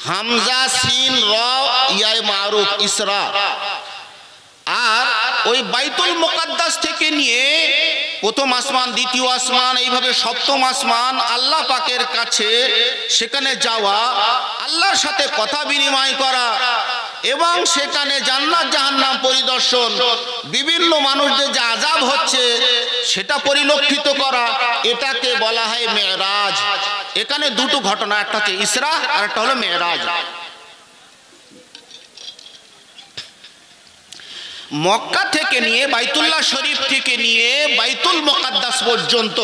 Hamza scene র ইয়ায় মারুফ ইসরা। আর ওই বাইতুল মুকাদ্দাস থেকে নিয়ে প্রথম আসমান, দ্বিতীয় আসমান, এইভাবে সপ্তম আসমান, আল্লাহ পাকের কাছে সেখানে যাওয়া, আল্লাহর সাথে কথা বিনিময় করা এবং সেখানে জান্নাত জাহান্নাম পরিদর্শন, বিভিন্ন মানুষদের যে আযাব হচ্ছে সেটা পরিলক্ষিত করা, এটাকে বলা হয় মেরাজ। এখানে দুটো ঘটনা, একটা হচ্ছে ইসরা আর একটা হলো মেরাজ। মক্কা থেকে নিয়ে বাইতুল্লাহ শরীফ থেকে নিয়ে বাইতুল মুকাদ্দাস পর্যন্ত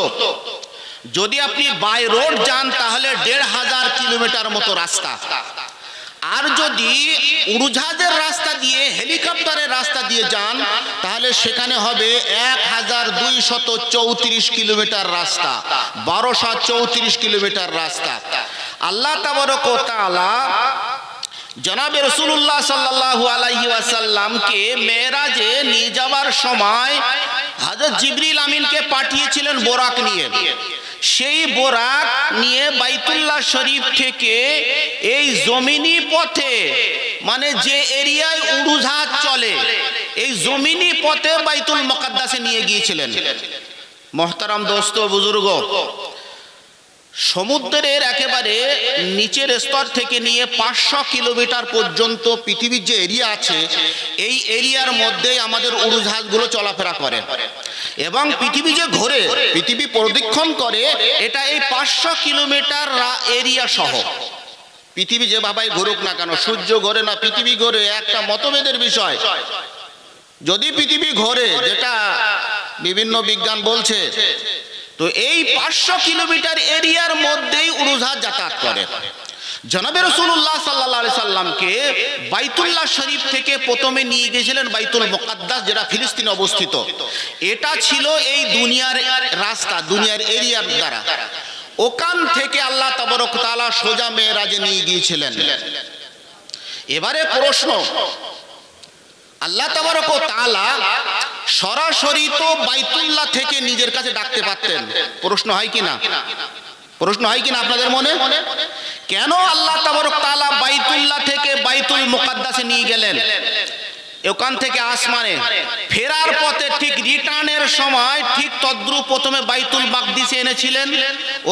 যদি আপনি বাই রোড যান তাহলে 1500 কিলোমিটার মতো রাস্তা। আর যদি উড়োজাহাজের রাস্তা দিয়ে, হেলিকপ্টারের রাস্তা দিয়ে যান তাহলে সেখানে হবে 1234 কিলোমিটার রাস্তা, 1234 কিলোমিটার রাস্তা। আল্লাহ তাবারক ওয়া তাআলা জনাবে রাসূলুল্লাহ সাল্লাল্লাহু আলাইহি ওয়াসাল্লামকে মেরাজে নিয়ে যাওয়ার সময় হযরত জিবরিল আমিনকে পাঠিয়েছিলেন বোরাক নিয়ে। সেই বোরাক নিয়ে বাইতুল্লাহ শরীফ থেকে এই জমিনি পথে, মানে যে এরিয়ায় উড়োজাহাজ চলে, এই জমিনি পথে বাইতুল মুকাদ্দাসে নিয়ে গিয়েছিলেন। মুহতারাম দোস্ত বুজুর্গ, সমুদ্রের একেবারে নিচের স্তর থেকে নিয়ে 500 কিলোমিটার পর্যন্ত পৃথিবীর যে এরিয়া আছে, এই এরিয়ার মধ্যে আমাদের উড়োজাহাজগুলো চলাফেরা করে এবং পৃথিবী যে ঘোরে, পৃথিবী প্রদক্ষিণ করে, এটা এই 500 কিলোমিটার এরিয়া সহ। পৃথিবী যেভাবে ঘুরুক না কেন, সূর্য ঘোরে না পৃথিবী ঘোরে, একটা মতভেদের বিষয়। যদি পৃথিবী ঘোরে, যেটা বিভিন্ন বিজ্ঞান বলছে, তো এই 500 কিলোমিটার এরিয়ার মধ্যেই উড়োজাহাজ যাতায়াত করে। জনাবে রাসূলুল্লাহ সাল্লাল্লাহু আলাইহি সাল্লামকে বাইতুল্লাহ শরীফ থেকে প্রথমে নিয়ে গিয়েছিলেন বাইতুল মুকাদ্দাস, যেটা ফিলিস্তিনে অবস্থিত। এটা ছিল এই দুনিয়ার রাস্তা, দুনিয়ার এরিয়ার দ্বারা। ওখান থেকে আল্লাহ তাবারক ওয়া তাআলা সোজা মেরাজে নিয়ে গিয়েছিলেন। এবারে প্রশ্ন, আল্লাহ তাবারক ওয়া তাআলা সরাসরি তো বাইতুল্লাহ থেকে নিজের কাছে ডাকতে পারতেন। প্রশ্ন হয় কিনা? প্রশ্ন হয় কিনা আপনাদের মনে? কেন আল্লাহ তাবারক ওয়া তাআলা বাইতুল্লাহ থেকে বাইতুল মুকাদ্দাসে নিয়ে গেলেন? ওখান থেকে আসমানে ফেরার পথে ঠিক রিটার্নের সময় ঠিক তদ্রুপ প্রথমে বাইতুল মাকদিসে এনেছিলেন,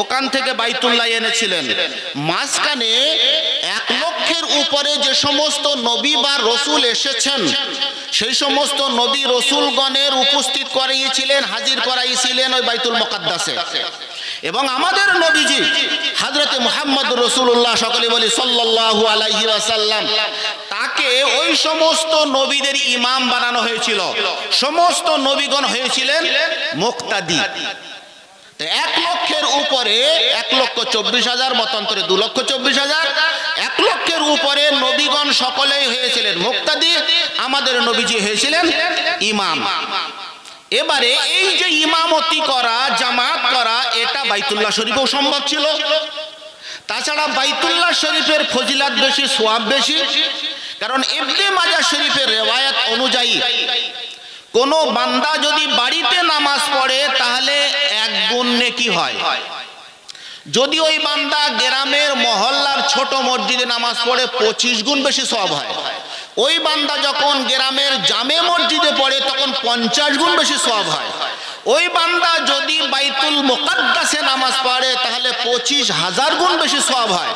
ওখান থেকে বাইতুল্লাহ এনেছিলেন। মাঝখানে 1 লক্ষের উপরে যে সমস্ত নবী বা রসুল এসেছেন, সেই সমস্ত নবী রসুলগণের উপস্থিত করিয়েছিলেন, হাজির করাইছিলেন ওই বাইতুল মুকাদ্দাসে। এবং আমাদের নবীজি হযরতে মুহাম্মদুর রাসূলুল্লাহ, সকলে বলি সাল্লাল্লাহু আলাইহি ওয়াসাল্লাম, তাকে ওই সমস্ত নবীদের ইমাম বানানো হয়েছিল। সমস্ত নবীগণ হয়েছিলেন মুক্তাদি। 1 লক্ষের উপরে 1,24,000, মতান্তরে 2,24,000, 1 লক্ষের উপরে নবীগণ সকলেই হয়েছিলেন মুক্তাদি, আমাদের নবীজি হয়েছিলেন ইমাম। এবারে এই যে ইমামতি করা, জামাত করা, এটা বাইতুল্লাহ শরীফেও সম্ভব ছিল। তাছাড়া বাইতুল্লাহ শরীফের ফজিলত বেশি, সওয়াব বেশি। কারণ ইবনে মাজাহ শরীফের রিওয়ায়াত অনুযায়ী কোন বান্দা যদি বাড়িতে নামাজ পড়ে তাহলে 1 গুণ নেকি হয়। যদি ওই বান্দা গ্রামের মহল্লার ছোট মসজিদে নামাজ পড়ে 25 গুণ বেশি সওয়াব হয়। ওই বান্দা যখন গ্রামের জামে মসজিদে পড়ে তখন 50 গুণ বেশি সওয়াব হয়। ওই বান্দা যদি বাইতুল মুকাদ্দাসে নামাজ পড়ে তাহলে 25,000 গুণ বেশি সওয়াব হয়।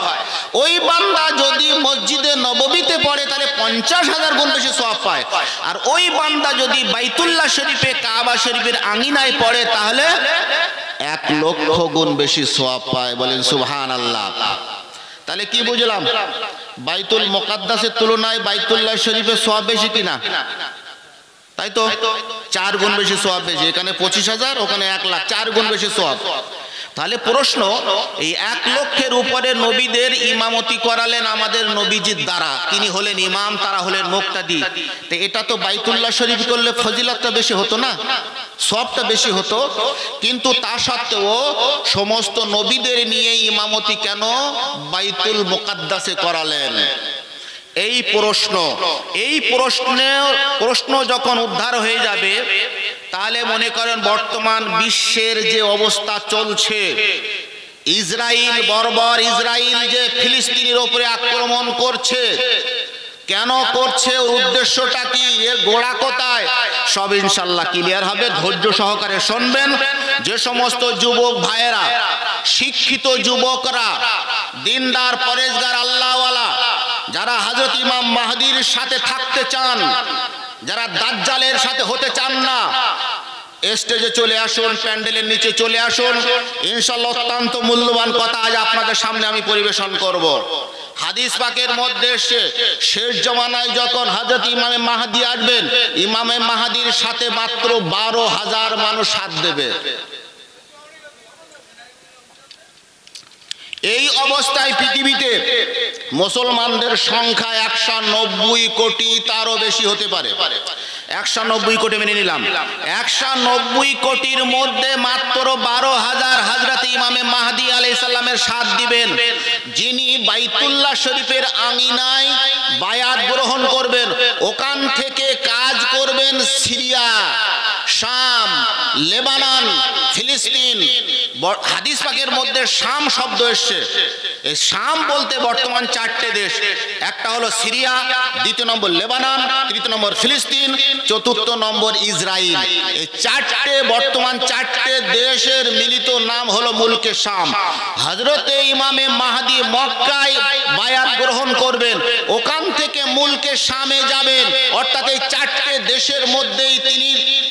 ওই বান্দা যদি মসজিদে নববীতে পড়ে তাহলে 50,000 গুণ বেশি সওয়াব পায়। আর ওই বান্দা যদি বাইতুল্লাহ শরীফে, কাবা শরীফের আঙিনায় পড়ে তাহলে 1 লক্ষ গুণ বেশি সওয়াব পায়। বলেন সুবহানাল্লাহ। তাহলে কি বুঝলাম? বাইতুল মুকাদ্দাসের তুলনায় বাইতুল্লাহ শরীফের সওয়াব বেশি কিনা? তাই তো, 4 গুণ বেশি সওয়াব বেশি। এখানে 25,000, ওখানে 1 লাখ, 4 গুণ বেশি সওয়াব। তাহলে প্রশ্ন, এই 1 লক্ষের উপরে নবীদের ইমামতি করালেন আমাদের নবীজির দ্বারা। তিনি হলেন ইমাম, তারা হলেন মুক্তাদি। তো এটা তো বাইতুল্লাহ শরীফ করলে ফজিলতটা বেশি হতো না, সবটা বেশি হতো। কিন্তু তা সত্ত্বেও সমস্ত নবীদের নিয়ে ইমামতি কেন বাইতুল মুকাদ্দাসে করালেন? এই প্রশ্ন যখন উদ্ধার হয়ে যাবে তাহলে মনে করেন বর্তমান বিশ্বের যে অবস্থা চলছে, ইসরায়েল বর্বর ইসরায়েল যে ফিলিস্তিনের উপরে আক্রমণ করছে, কেন করছে, উদ্দেশ্যটা কি, এর গোড়া কোথায়, সব ইনশাআল্লাহ ক্লিয়ার হবে। ধৈর্য সহকারে শুনবেন। যে সমস্ত যুবক ভাইয়েরা, শিক্ষিত যুবকরা, দিনদার পরেজগার আল্লাহওয়ালা, যারা হযরত ইমাম মাহদির সাথে থাকতে চান, যারা দাজ্জালের সাথে হতে চান না, স্টেজে চলে আসুন, প্যান্ডেলের নিচে চলে আসুন। ইনশাআল্লাহ অত্যন্ত মূল্যবান কথা আজ আপনাদের সামনে আমি পরিবেশন করব। হাদিস পাকের মধ্যে শেষ জমানায় যখন হযরত ইমামে মাহদি আসবেন, ইমামে মাহদির সাথে মাত্র 12,000 মানুষ হাত দেবে। এই অবস্থায় পৃথিবীতে মুসলমানদের সংখ্যা 190 কোটি, তারও বেশি হতে পারে। 190 কোটি মেনে নিলাম। 190 কোটির মধ্যে মাত্র 12,000 হযরত ইমামে মাহদি আলাইহিস সালামের সাথ দিবেন, যিনি বাইতুল্লাহ শরীফের আঙিনায় বায়াত গ্রহণ করবেন। ওখান থেকে কাজ করবেন সিরিয়া, শাম, লেবানন, ফিলিস্তিন। হাদিস পাকের মধ্যে শাম শব্দ এসছে। এই শাম বলতে বর্তমান 4টে দেশ, একটা হলো সিরিয়া, দ্বিতীয় নম্বর লেবানন, তৃতীয় নম্বর ফিলিস্তিন, চতুর্থ নম্বর ইসরায়েল। এই বর্তমান 4টে দেশের মিলিত নাম হলো মুলকে শাম। হযরতে ইমামে মাহদি মক্কায় বায়াত গ্রহণ করবেন, ওখান থেকে মুলকে শামে যাবেন, অর্থাৎ এই 4টে দেশের মধ্যেই তিনি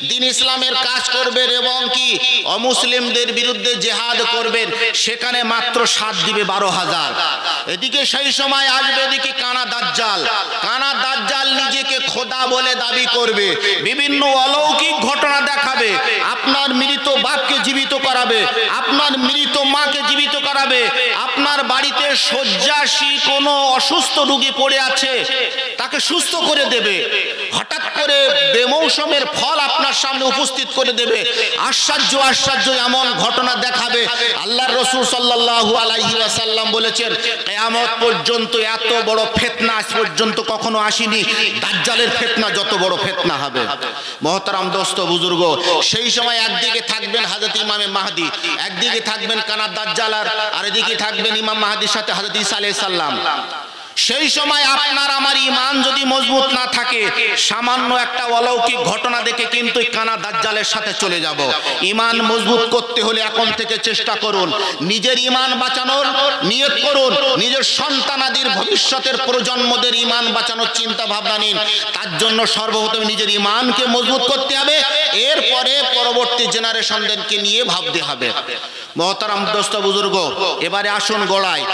দ্বীন ইসলামের কাজ করবেন এবং কি অমুসলিমদের বিরুদ্ধে জিহাদ করবেন। সেখানে মাত্র সাথ দিবে 12,000। এদিকে সেই সময় আসবে এদিকে কানা দাজ্জাল। কানা দাজ্জাল নিজেকে খোদা বলে দাবি করবে, বিভিন্ন অলৌকিক ঘটনা দেখাবে, আপনার মৃত বাপকে জীবিত করাবে, আপনার মৃত মাকে জীবিত করাবে, আপনার বাড়িতে শয্যাশী কোনো অসুস্থ রোগী পড়ে আছে তাকে সুস্থ করে দেবে, হঠাৎ করে বেমৌসুমের ফল আপনার সামনে উপস্থিত করে দেবে। আশ্চর্য আশ্চর্য এমন ঘটনা দেখাবে। আল্লাহর রাসূল সাল্লাল্লাহু আলাইহি ওয়াসাল্লাম বলেছেন, কিয়ামত পর্যন্ত এত বড় ফিতনা আজ পর্যন্ত কখনো আসেনি। দাজ্জালের ফিতনা যত বড় ফিতনা হবে। মুহতারাম দোস্ত বুজুর্গ, সেই সময় একদিকে থাকবেন হযরত ইমামে মাহদি, একদিকে থাকবেন কানা দাজ্জাল, আর এদিকে থাকবেন ইমাম মাহদির সাথে হযরত ঈসা আলাইহিস সালাম। সেই সময় আপনার আমার ঈমান যদি মজবুত না থাকে, সামান্য একটা অলৌকিক ঘটনা দেখে কিন্তু কানা দাজ্জালের সাথে চলে যাব। ঈমান মজবুত করতে হলে এখন থেকে চেষ্টা করুন, নিজের ঈমান বাঁচানোর নিয়ত করুন, নিজের সন্তানাদির ভবিষ্যতের প্রজন্মদের ঈমান বাঁচানোর চিন্তা ভাবনা নিন। তার জন্য সর্বপ্রথম নিজের ঈমানকে মজবুত করতে হবে, এরপরে পরবর্তী জেনারেশনদেরকে নিয়ে ভাবতে হবে। মুহতারাম দোস্ত বুজুর্গ, এবারে আসুন গোড়ায়।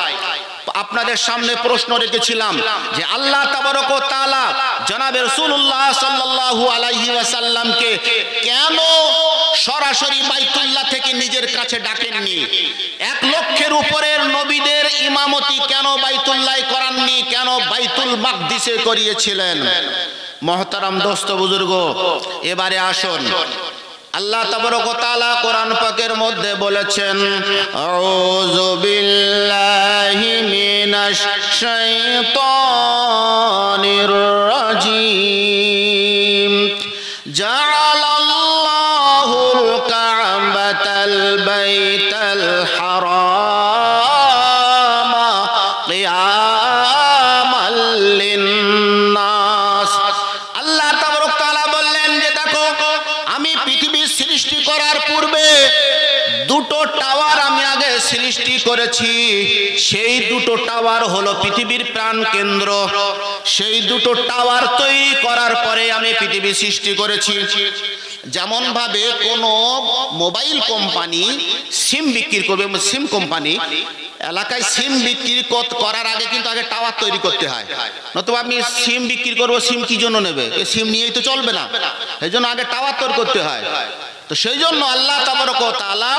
আপনাদের সামনে প্রশ্ন রেখেছিলাম যে আল্লাহ তাবারক ওয়া তাআলা জনাবে রাসূলুল্লাহ সাল্লাল্লাহু আলাইহি ওয়াসাল্লামকে কেন সরাসরি বাইতুল্লাহ থেকে নিজের কাছে ডাকেননি? 1 লক্ষের উপরের নবীদের ইমামতি কেন বাইতুল্লাহে করাননি, কেন বাইতুল মাকদিসে করিয়েছিলেন? মুহতারাম দোস্ত বুজুর্গ, এবারে আসুন। আল্লাহ তাবারক ওয়া তাআলা কোরআন পাকের মধ্যে বলেছেন, আউযু বিল্লাহি মিনাশ শাইতানির রাজীম। জাআলাল্লাহুল কা'বাতাল বাইতাল হারামা কিয়ামাল লিন-নাস। আল্লাহ তাবারক ওয়া তাআলা বললেন যে দেখো, আমি পৃথিবীর সৃষ্টি করার পূর্বে 2টো টাওয়ার আমি আগে সৃষ্টি করেছি। সেই 2টো টাওয়ার হলো পৃথিবীর প্রাণ কেন্দ্র। সেই 2টো টাওয়ার তৈরি করার পরে আমি পৃথিবী সৃষ্টি করেছি। যেমন ভাবে কোনো মোবাইল কোম্পানি সিম বিক্রি করবে, সিম কোম্পানি এলাকায় সিম বিক্রি করার আগে কিন্তু আগে টাওয়ার তৈরি করতে হয়। নতুবা আমি সিম বিক্রি করবো, সিম কি জন্য নেবে? এই সিম নিয়েই তো চলবে না, এই জন্য আগে টাওয়ার তৈরি করতে হয়। তো সেই জন্য আল্লাহ তাবারক ওয়া তাআলা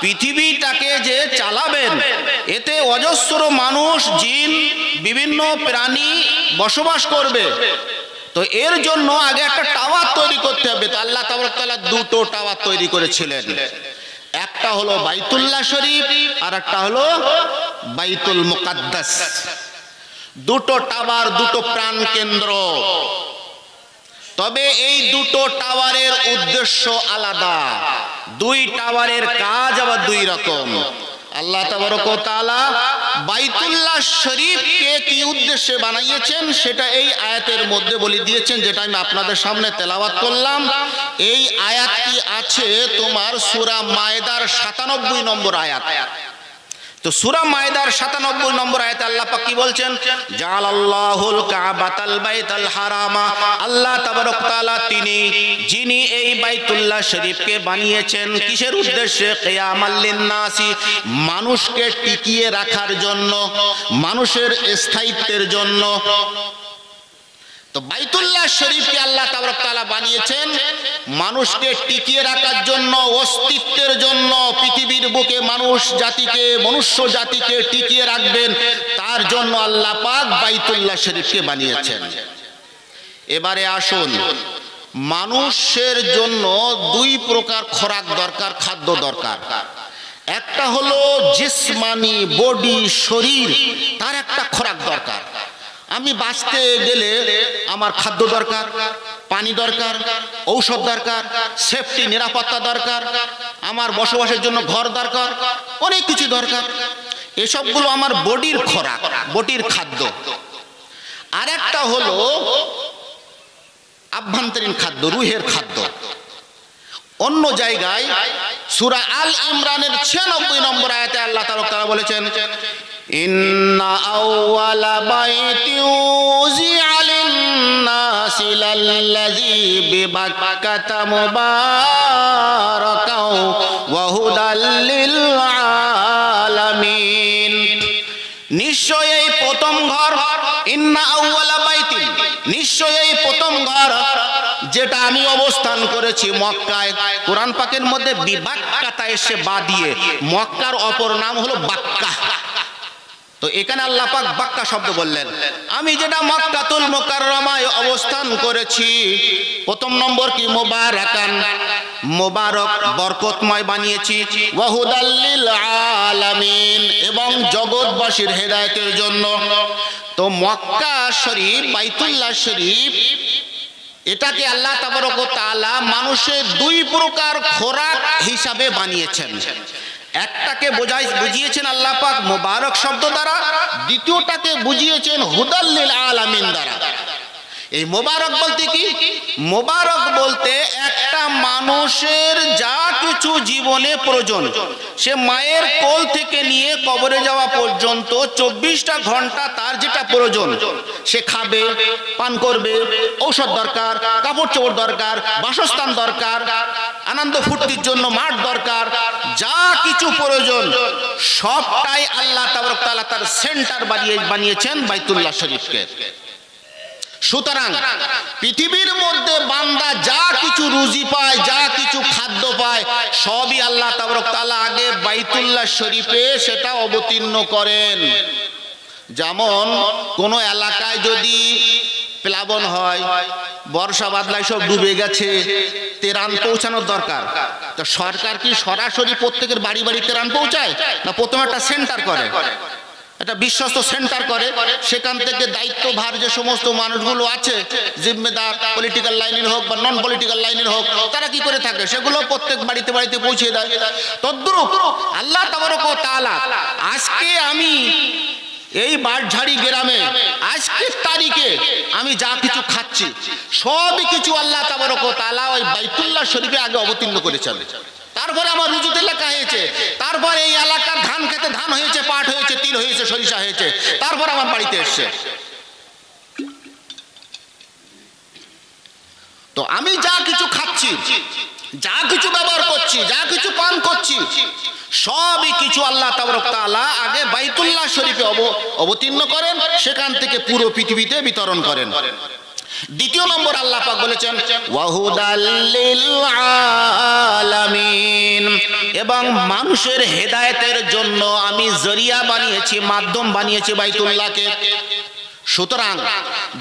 পৃথিবীটাকে যে চালাবেন, এতে অজস্র মানুষ, জিন, বিভিন্ন প্রাণী বসবাস করবে। তো এর জন্য আগে একটা টাওয়ার তৈরি করতে হবে। তো আল্লাহ তাবারক ওয়া তাআলা 2টো টাওয়ার তৈরি করেছিলেন। একটা হলো বাইতুল্লাহ শরীফ, আর একটা হলো বাইতুল মুকাদ্দাস। 2টো টাওয়ার, 2টো প্রাণ কেন্দ্র। তবে এই 2টো টাওয়ারের উদ্দেশ্য আলাদা, 2 টাওয়ারের কাজ আবার 2 রকম। আল্লাহ তাবারক ওয়া তাআলা বাইতুল্লাহ শরীফকে কি উদ্দেশ্যে বানিয়েছেন সেটা এই আয়াতের মধ্যে বলে দিয়েছেন, যেটা আমি আপনাদের সামনে তেলাওয়াত করলাম। এই আয়াতটি আছে তোমার সূরা মায়েদার 97 নম্বর আয়াত। তো সূরা মায়েদার 97 নম্বর আয়াতে আল্লাহ পাক কি বলছেন? জাআলাল্লাহুল কাবাতাল বাইতাল হারামা, আল্লাহ তাবারক তাআলা তিনি যিনি এই বাইতুল্লাহ শরীফকে বানিয়েছেন কিসের উদ্দেশ্যে? কিয়ামাল লিন্নাসি, মানুষকে টিকিয়ে রাখার জন্য, মানুষের স্থায়িত্বের জন্য। তো বাইতুল্লাহ শরীফকে আল্লাহ তাবারক তাআলা বানিয়েছেন মানুষকে টিকিয়ে রাখার জন্য, অস্তিত্বের জন্য। পৃথিবীর বুকে মানুষ জাতিকে, মনুষ্য জাতিকে টিকিয়ে রাখবেন, তার জন্য আল্লাহ পাক বাইতুল্লাহ শরীফকে বানিয়েছেন। এবারে আসুন, মানুষের জন্য দুই প্রকার খোরাক দরকার, খাদ্য দরকার। একটা হলো জিসমানি বডি, শরীর, তার একটা খোরাক দরকার। আমি বাঁচতে গেলে আমার খাদ্য দরকার, পানি দরকার, ঔষধ দরকার, সেফটি নিরাপত্তা দরকার, আমার বসবাসের জন্য ঘর দরকার, অনেক কিছু দরকার। এসবগুলো আমার বডির খোরাক, বডির খাদ্য। আর একটা হলো আভ্যন্তরীণ খাদ্য, রুহের খাদ্য। অন্য জায়গায় সূরা আল ইমরানের 96 নম্বর আয়াতে আল্লাহ তাআলা বলেছেন, ইন্না আউওয়ালা বাইতি উযিআ লিন-নাসি লাল্লাযী বিবাক্কাতা মুবারাকাও ওয়া হুদাল লিল আলামিন। নিশ্চয় এই প্রথম ঘর, ইন্না আউওয়ালা বাইতি, নিশ্চয় এই প্রথম ঘর যেটা আমি অবস্থান করেছি মক্কায়। কোরআন পাকের মধ্যে বিবাক্কাতা এসে বা দিয়ে, মক্কার অপর নাম হলো বাক্কা। তো এখানে আল্লাহ পাক বাক্কা শব্দ বললেন। আমি যেটা মক্কাতুল মুকাররমায় অবস্থান করেছি, প্রথম নম্বর কি? মুবারাকান, মুবারক বরকতময় বানিয়েছি। ওয়া হুদাল লিল আলামিন, এবং জগৎবাসীর হেদায়েতের জন্য। তো মক্কা শরীফ, বাইতুল্লাহ শরীফ, এটাকে আল্লাহ তাবারক ওয়া তাআলা মানুষের দুই প্রকার খোরাক হিসাবে বানিয়েছেন। একটাকে বুঝিয়েছেন আল্লাহ পাক মুবারক শব্দ দ্বারা, দ্বিতীয়টাকে বুঝিয়েছেন হুদাল লিল আলামিন দ্বারা। এই মোবারক বলতে কি? মোবারক বলতে একটা মানুষের যা কিছু জীবনে প্রয়োজন, সে মায়ের কোল থেকে নিয়ে কবরে যাওয়া পর্যন্ত 24টা ঘন্টা তার যেটা প্রয়োজন, সে খাবে, পান করবে, ঔষধ দরকার, কাপড় চোপড় দরকার, বাসস্থান দরকার, আনন্দ ফুর্তির জন্য মাঠ দরকার, যা কিছু প্রয়োজন সবটাই আল্লাহ তাবারক তাআলা তার সেন্টার বানিয়েছেন বাইতুল্লাহ শরীফকে। সুতরাং পৃথিবীর মধ্যে বান্দা যা কিছু রুজি পায়, যা কিছু খাদ্য পায়, সবই আল্লাহ তাবারক তাআলা আগে বাইতুল্লাহ শরীফে সেটা অবতীর্ণ করেন। যেমন কোন এলাকায় যদি প্লাবন হয়, বর্ষা বাদলায় সব ডুবে গেছে, ত্রাণ পৌঁছানোর দরকার। তো সরকার কি সরাসরি প্রত্যেকের বাড়ি বাড়ি ত্রাণ পৌঁছায় না? প্রথমে একটা সেন্টার করে, একটা বিশ্বস্ত সেন্টার করে, সেখান থেকে দায়িত্বভার যে সমস্ত মানুষগুলো আছে, জিম্মেদার, পলিটিক্যাল লাইনের হোক বা নন পলিটিক্যাল লাইনের হোক, তারা কি করে থাকে, সেগুলো প্রত্যেক বাড়িতে বাড়িতে পৌঁছে দেয়। তদ্রূপ আল্লাহ তাবারক ওয়া তাআলা আজকে আমি এই বাঁশঝাড়ি গ্রামে আজকের তারিখে আমি যা কিছু খাচ্ছি, সবই কিছু আল্লাহ তাবারক ওয়া তাআলা ওই বাইতুল্লাহ শরীফে আগে অবতীর্ণ করেছেন। তারপরে আমার রুজুতে লেখা হয়েছে, তারপরে এই এলাকার ধান খেতে ধান হয়েছে, পাট হয়েছে, তিল হয়েছে, সরিষা হয়েছে, তারপর আমার বাড়িতে এসছে। তো আমি যা কিছু খাচ্ছি, যা কিছু ব্যবহার করছি, যা কিছু পান করছি, সবই কিছু আল্লাহ তাবারক তাআলা আগে বাইতুল্লাহ শরীফে অবতীর্ণ করেন, সেখান থেকে পুরো পৃথিবীতে বিতরণ করেন। দ্বিতীয় নম্বর আল্লাহ পাক বলেছেন ওয়াহুদাল লিল আলামিন, এবং মানুষের হেদায়েতের জন্য আমি জরিয়া বানিয়েছি, মাধ্যম বানিয়েছি বাইতুল্লাহকে। সুতরাং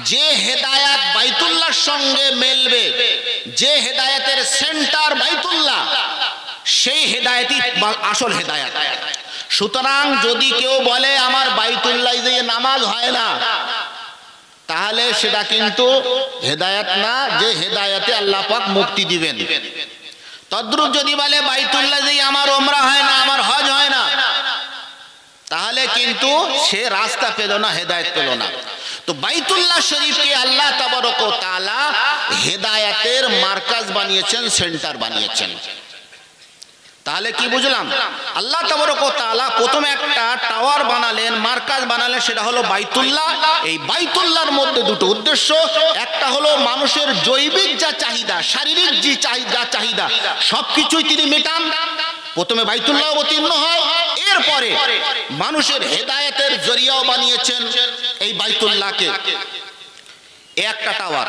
যে হেদায়েত বাইতুল্লাহর সঙ্গে মেলবে, যে হেদায়েতের সেন্টার বাইতুল্লাহ, সেই হেদায়েতই আসল হেদায়েত। সুতরাং যদি কেউ বলে আমার বাইতুল্লাহ যে নামাজ হয় না, তাহলে সেটা কিন্তু হেদায়েত না, যে হেদায়েতে আল্লাহ পাক মুক্তি দিবেন। তদ্রূপ যদি বলে বাইতুল্লাহ যে আমার উমরা হয় না, আমার হজ হয় না, তাহলে কিন্তু সে রাস্তা পেল না, হেদায়েত পেল না। তো বাইতুল্লাহ শরীফকে আল্লাহ তাবারক ওয়া তাআলা হেদায়েতের মার্কাজ বানিয়েছেন, সেন্টার বানিয়েছেন। তাহলে কি বুঝলাম? আল্লাহ তাবারক ওয়া তাআলা প্রথমে একটা টাওয়ার বানালেন, মার্কাজ বানালেন, সেটা হলো বাইতুল্লাহ। এই বাইতুল্লাহর মধ্যে দুটো উদ্দেশ্য, একটা হলো মানুষের জৈবিক যা চাহিদা, শারীরিক যে চাহিদা সবকিছুই তিনি মেটান। প্রথমে বাইতুল্লাহ অবতীর্ণ হয়, এরপরে মানুষের হেদায়েতের জরিয়াও বানিয়েছেন এই বাইতুল্লাহকে, একটা টাওয়ার।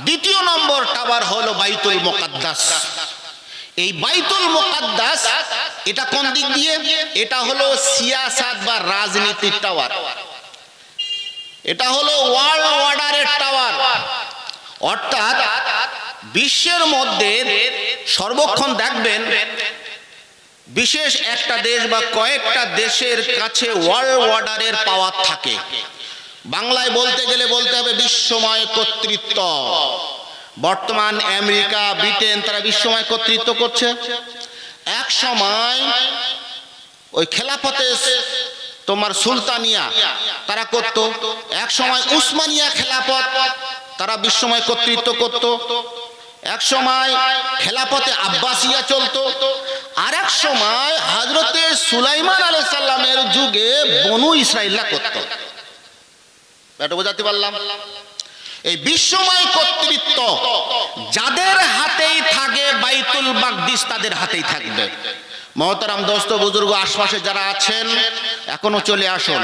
দ্বিতীয় নম্বর টাওয়ার হলো বাইতুল মুকাদ্দাস। এই বাইতুল মুকাদ্দাস এটা কোন দিক দিয়ে? এটা হলো সিয়াসাত বা রাজনীতির টাওয়ার, এটা হলো ওয়ার্ল্ড অর্ডারের টাওয়ার। অর্থাৎ বিশ্বের মধ্যে সর্বক্ষণ দেখবেন বিশেষ একটা দেশ বা কয়েকটা দেশের কাছে ওয়ার্ল্ড অর্ডারের পাওয়ার থাকে। বাংলায় বলতে গেলে বলতে হবে বিশ্বময় কর্তৃত্ব। বর্তমান আমেরিকা, ব্রিটেন তারা বিশ্বময় কর্তৃত্ব করছে। এক সময় ওই খেলাফতে তোমার সুলতানিয়া তারা করত, এক সময় উসমানিয়া খেলাফত তারা বিশ্বময় কর্তৃত্ব করত, এক সময় খেলাফতে আব্বাসিয়া চলতো, আর এক সময় হযরতে সুলাইমান আলাইহিস সালামের যুগে বনু ইসরাইলরা করত। এটা বোঝাতে পারলাম? এই বিশ্বময় কর্তৃত্ব যাদের হাতেই থাকে, বাইতুল মাকদিস তাদের হাতেই থাকবে। মহতারাম দোস্ত বুজুর্গ, আশপাশে যারা আছেন এখনো চলে আসুন।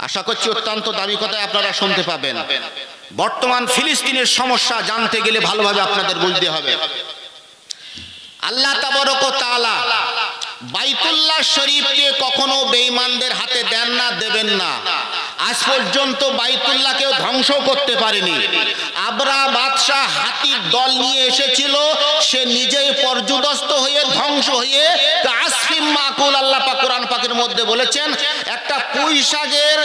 আশা করছি অত্যন্ত দামি কথায় আপনারা শুনতে পাবেন। বর্তমান ফিলিস্তিনের সমস্যা জানতে গেলে ভালোভাবে আপনাদের বুঝতে হবে। আল্লাহ তাবারক ওয়া তাআলা বাইতুল্লাহ শরীফকে কখনো বেঈমানদের হাতে দেন না, দেবেন না। আজ পর্যন্ত বাইতুল্লাহকেও ধ্বংস করতে পারেনি। আবরাহ বাদশাহ হাতির দল নিয়ে এসেছিল, সে নিজেই পর্যুদস্ত হয়ে ধ্বংস হয়ে আসফিম মাকুল। আল্লাহ পাক কোরআন পাকের মধ্যে বলেছেন, একটা পুঁই শাকের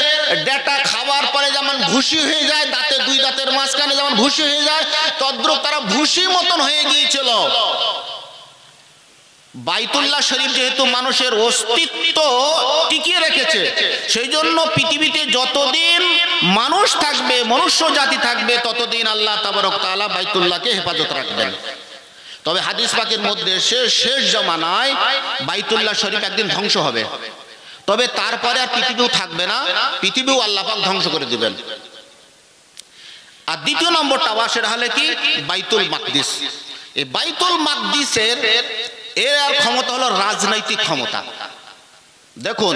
ডাটা খাওয়ার পরে যেমন ভুসি হয়ে যায়, দাঁতে দুই দাঁতের মাঝখানে যেমন ভুসি হয়ে যায়, তদ্রূপ তারা ভুসি মতন হয়ে গিয়েছিল। বাইতুল্লাহ শরীফ যেহেতু মানুষের অস্তিত্ব টিকিয়ে রেখেছে, সেই জন্য পৃথিবীতে যতদিন মানুষ থাকবে, মনুষ্য জাতি থাকবে, ততদিন আল্লাহ তাবারক তাআলা বাইতুল্লাহকে হেফাজত রাখবেন। তবে হাদিস পাকের মধ্যে শেষ জামানায় বাইতুল্লাহ শরীফ একদিন ধ্বংস হবে, তবে তারপরে আর পৃথিবীও থাকবে না, পৃথিবীও আল্লাহ পাক ধ্বংস করে দিবেন। আর দ্বিতীয় নম্বর টাওয়ার সেটা হলে কি? বাইতুল মাকদিস। এই বাইতুল মাকদিসের এর ক্ষমতা হলো রাজনৈতিক ক্ষমতা। দেখুন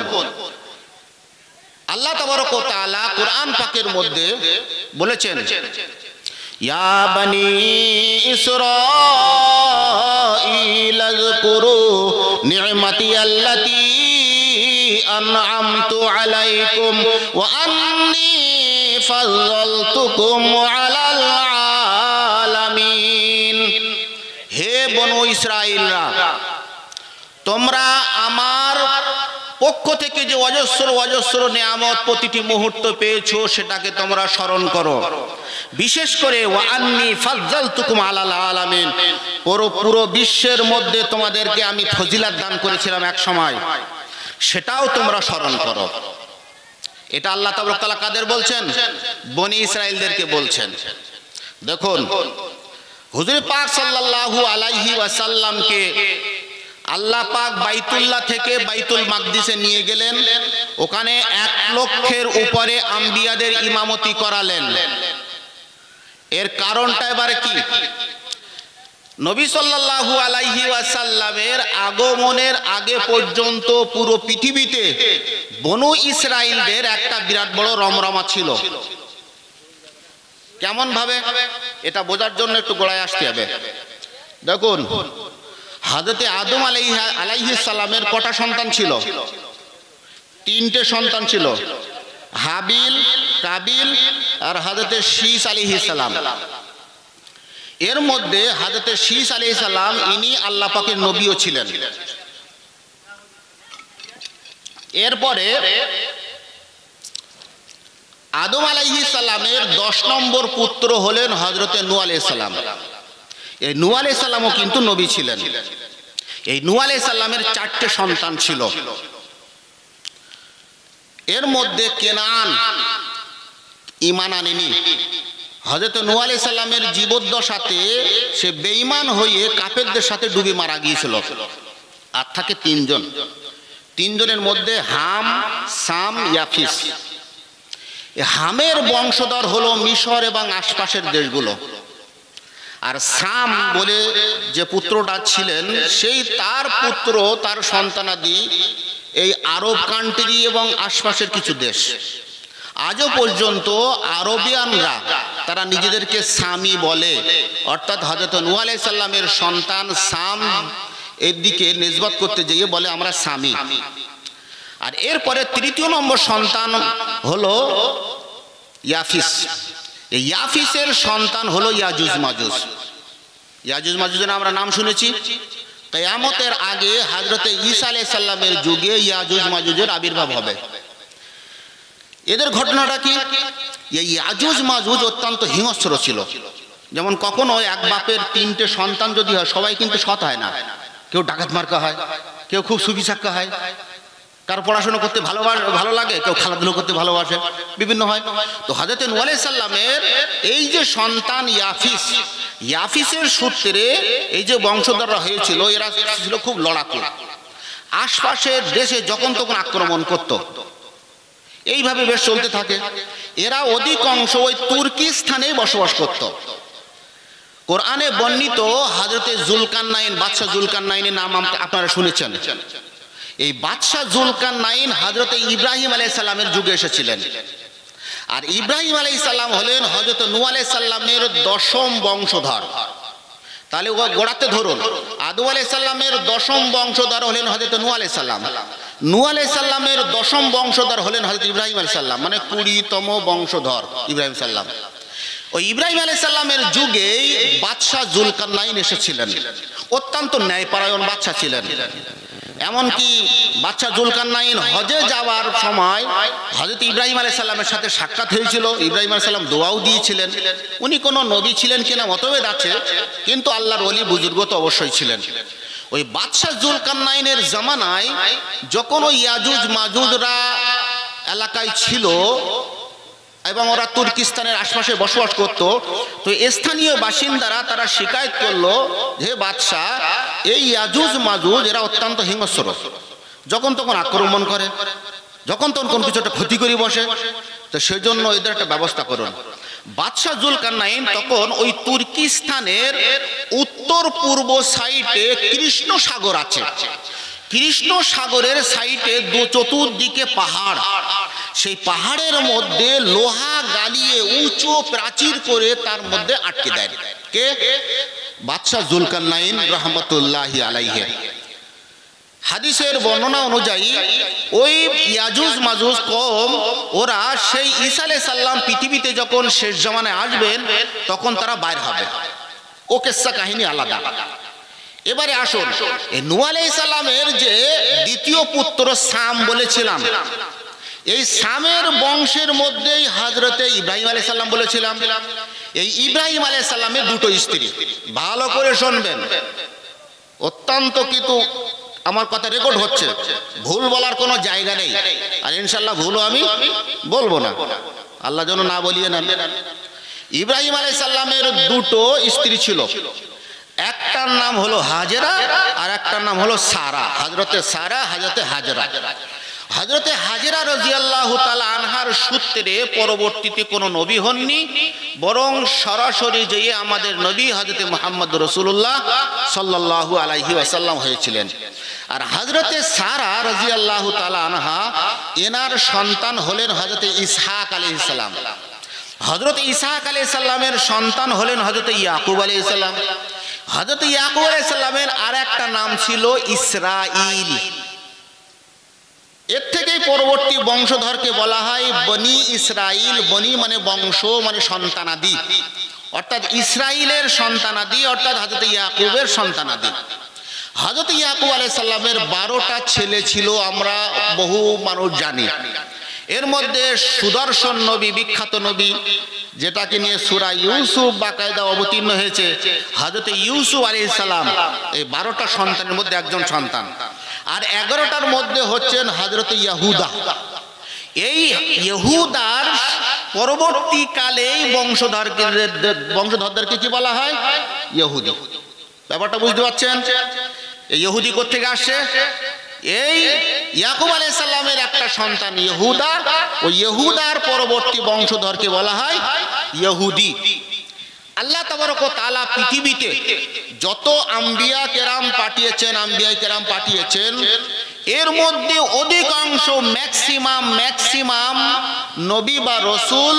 আল্লাহ তাবারক ওয়া তাআলা কোরআন পাকের মধ্যে বলেছেন, ইয়া বনি ইসরাঈল আযকুরু নি'মাতি আল্লাতী আন'আমতু আলাইকুম ওয়া আন্নী ফাযযালতুকুম আলাল আলামিন। হে বনু ইসরাইলরা, তোমরা আমার পক্ষ থেকে যে অজস্র নিয়ামত প্রতিটি মুহূর্ত পেয়েছো, সেটাকে তোমরা স্মরণ করো। বিশেষ করে ওয়া আন্নী ফাযযালতুকুম আলাল আলামিন, পুরো বিশ্বের মধ্যে তোমাদেরকে আমি ফজিলত দান করেছিলাম এক সময়, সেটাও তোমরা স্মরণ করো। এটা আল্লাহ তাবারক তাআলা কাদের বলছেন? বনি ইসরাইলদেরকে বলছেন। দেখুন হুজুর পাক সাল্লাল্লাহু আলাইহি ওয়াসাল্লামকে আল্লাহ পাক বাইতুল্লাহ থেকে বাইতুল মাকদিসে নিয়ে গেলেন, ওখানে 1 লক্ষের উপরে আম্বিয়াদের ইমামতি করালেন। এর কারণটা এবারে কি? নবী সাল্লাল্লাহু আলাইহি ওয়াসাল্লামের আগমনের আগে পর্যন্ত পুরো পৃথিবীতে বনু ইসরাইলদের একটা বিরাট বড় রমরমা ছিল। কেমন ভাবে? এটা বোঝার জন্য একটু গোড়ায় আসতে হবে। দেখুন হযরতে আদম আলাইহিস সালামের কটা সন্তান ছিল? 3টে সন্তান ছিল, হাবিল, কাবিল আর হযরতে শীস আলাইহিস সালাম। এর মধ্যে হযরতে শীস আলাইহিস সালাম ইনি আল্লাহ পাকের নবীও ছিলেন। এরপরে আদম আলাইহিস সালামের 10 নম্বর পুত্র হলেন হযরতে নূহ আলাইহিস সালাম। এই নূহ আলাইহিস সালামও কিন্তু নবী ছিলেন। এই নূহ আলাইহিস সালামের 4টে সন্তান ছিল। এর মধ্যে কেনান ঈমান আনেনি। হযরত নূহ আলাইহিস সালামের জীবদ্দশাতে সে বেঈমান হয়ে কাফেরদের সাথে ডুবে মারা গিয়েছিল। আর থাকে তিনজনের মধ্যে হাম, সাম, ইয়াফিস। হামের বংশধর হলো মিশর এবং আশপাশের দেশগুলো, আর সাম বলে যে পুত্রটা ছিলেন সেই তার পুত্র তার সন্তানাদি এই আরব কান্ট্রি এবং আশপাশের কিছু দেশ। আজও পর্যন্ত আরবিয়ানরা তারা নিজেদেরকে সামি বলে, অর্থাৎ হযরত নূহ আলাইহিস সালামের সন্তান সাম এর দিকে নিসবত করতে গিয়ে বলে আমরা সামি। আর এরপরে তৃতীয় নম্বর সন্তান হলো ইয়াফিস। এই ইয়াফিসের সন্তান হলো ইয়াজুজ মাজুজ। ইয়াজুজ মাজুজের আমরা নাম শুনেছি। কিয়ামতের আগে হযরত ঈসা আলাইহিস সালামের যুগে ইয়াজুজ মাজুজের আবির্ভাব হবে। এদের ঘটনাটা কি? এই ইয়াজুজ মাজুজ অত্যন্ত হিংস্র ছিল। যেমন কখনো এক বাপের তিনটে সন্তান যদি হয়, সবাই কিন্তু সৎ হয় না। কেউ ডাকাত মার্কা হয়, কেউ খুব সুফিসাক্কা হয়, কার পড়াশোনা করতে ভালো লাগে, কেউ খেলাধুলো করতে ভালোবাসে, বিভিন্ন হয়। তো হযরত নূহ আলাইহিস সালামের এই যে সন্তান ইয়াফিসের সূত্রে এই যে বংশধররা হয়েছিল, এরা ছিল খুব লড়াকু। আশপাশের দেশে যখন তখন আক্রমণ করত, এইভাবে বেশ চলতে থাকে। এরা অধিকাংশ ওই তুর্কিস্তানে বসবাস করত। কোরআনে বর্ণিত হযরতে জুলকারনাইন, বাদশা জুলকারনাইনের নাম আপনারা শুনেছেন। এই বাদশা জুলকারনাইন হযরতে ইব্রাহিম আলাইহিস সালামের যুগে এসেছিলেন। আর ইব্রাহিম আলাইহিস সালাম হলেন হযরত নূহ আলাইহিস সালামের দশম বংশধর। তাহলে ও গোড়াতে ধরুন, আদম আলাইহিস সালামের দশম বংশধর হলেন হযরত নূহ আলাইহিস সালাম। নূহ আলাইহিস সালামের দশম বংশধর হলেন হযরত ইব্রাহিম আলাইহিস সালাম, মানে 20তম বংশধর ইব্রাহিম সাল্লাম। ওই ইব্রাহিম আলাইহিস সালামের যুগেই বাদশা জুলকারনাইন এসেছিলেন। অত্যন্ত ন্যায়পরায়ণ বাদশা ছিলেন। এমনকি বাদশা জুলকারনাইন হজে যাওয়ার সময় হযরত ইব্রাহিম আলাইহিস সালামের সাথে সাক্ষাৎ হয়েছিল। ইব্রাহিম আলাইহিস সালাম দোয়াও দিয়েছিলেন। উনি কোনো নবী ছিলেন কিনা মতভেদ আছে, কিন্তু আল্লাহর ওলি বুজুর্গ তো অবশ্যই ছিলেন। ওই বাদশা জুলকারনাইনের জামানায় যখন ওই ইয়াজুজ মাজুজরা এলাকায় ছিল এবং ওরা তুর্কিস্তানের আশপাশে বসবাস করত, তো স্থানীয় বাসিন্দারা তারা শিকায়ত করলো যে বাদশা, এই ইয়াজুজ মাজুজ এরা অত্যন্ত হিংস্র, যখন তখন আক্রমণ করে, যখন তখন কোন কিছু একটা ক্ষতি করে বসে, তো সেই জন্য এদের একটা ব্যবস্থা করুন। বাদশা জুলকারনাইন তখন ওই তুর্কিস্তানের উত্তর পূর্ব সাইডে কৃষ্ণ সাগর আছে। কৃষ্ণ সাগরের সাইডে চতুর্দিকে পাহাড়। সেই পাহাড়ের মধ্যে লোহা গালিয়ে উঁচু প্রাচীর করে তার মধ্যে আটকে দেয়। কে? বাদশা জুলকারনাইন রাহমাতুল্লাহি আলাইহি। হাদিসের বর্ণনা অনুযায়ী ওই ইয়াজুজ মাজুজ কওম ওরা সেই ঈসা আলাইহিস সালাম পৃথিবীতে যখন শেষ জামানায় আসবেন তখন তারা বাইর হবে। ও কিসসা কাহিনী আলাদা। এবারে আসুন, এই নূহ আলাইহিস সালামের যে দ্বিতীয় পুত্র সাম বলেছিলাম, এই সামের বংশের মধ্যেই হযরতে ইব্রাহিম আলাইহিস সালাম বলেছিলাম। এই ইব্রাহিম আলাইহিস সালামের দুটো স্ত্রী, ভালো করে শুনবেন, অত্যন্ত কিন্তু আমার কথা রেকর্ড হচ্ছে, ভুল বলার কোনো জায়গা নেই, আর ইনশাআল্লাহ ভুলও আমি বলবো না, আল্লাহ যেন না বলিয়ে নেন। ইব্রাহিম আলাইহিস সালামের দুটো স্ত্রী ছিল, একটার নাম হলো হাজেরা আর একটার নাম হলো সারা। হযরতে সারা, হযরতে হাজেরা। হযরতে হাজেরা রাদিয়াল্লাহু তাআলা আনহার সূত্রে পরবর্তীতে কোনো নবী হননি, বরং সরাসরি যেয়ে আমাদের নবী হযরতে মুহাম্মদ রাসূলুল্লাহ সাল্লাল্লাহু আলাইহি ওয়াসাল্লাম হয়েছিলেন। আর হযরতে সারা রাদিয়াল্লাহু তাআলা আনহা এনার সন্তান হলেন হযরতে ইসহাক আলাইহিস সালাম। হযরত ইসহাক আলাইহিস সালামের সন্তান হলেন হযরতে ইয়াকুব আলাইহিস সালাম। হযরত ইয়াকুব আলাইহিস সালামের আরেকটা নাম ছিল ইসরাঈল। এর থেকেই পরবর্তী বংশধরকে বলা হয় বনি ইসরাঈল। বনি মানে বংশ, মানে সন্তানাদি, অর্থাৎ ইসরাঈলের সন্তানাদি, অর্থাৎ হযরত ইয়াকুবের সন্তানাদি। হযরত ইয়াকুব আলাইহিস সালামের 12টা ছেলে ছিল, আমরা বহু মানুষ জানি। এর মধ্যে সুদর্শন নবী, বিখ্যাত নবী, যেটাকে নিয়ে সূরা ইউসুফ বাকায়দা অবতীর্ণ হয়েছে, হযরত ইউসুফ আলাইহিস সালাম এই 12টা সন্তানের মধ্যে একজন সন্তান। আর 11টার মধ্যে হচ্ছেন হযরত ইয়াহুদা। এই ইহুদার পরবর্তীকালেই বংশধরদেরকে কি বলা হয়? ইহুদি। ব্যাপারটা বুঝতে পারছেন? এই ইহুদি কোত্থেকে আসছে? এই ইয়াকুব আলাইহিস সালামের একটা সন্তান ইহুদা, ওই ইহুদার পরবর্তী বংশধরকে বলা হয় ইহুদি। আল্লাহ তাবারক ওয়া তাআলা পৃথিবীতে যত আম্বিয়া কেরাম পাঠিয়েছেন এর মধ্যে অধিকাংশ ম্যাক্সিমাম নবী বা রসুল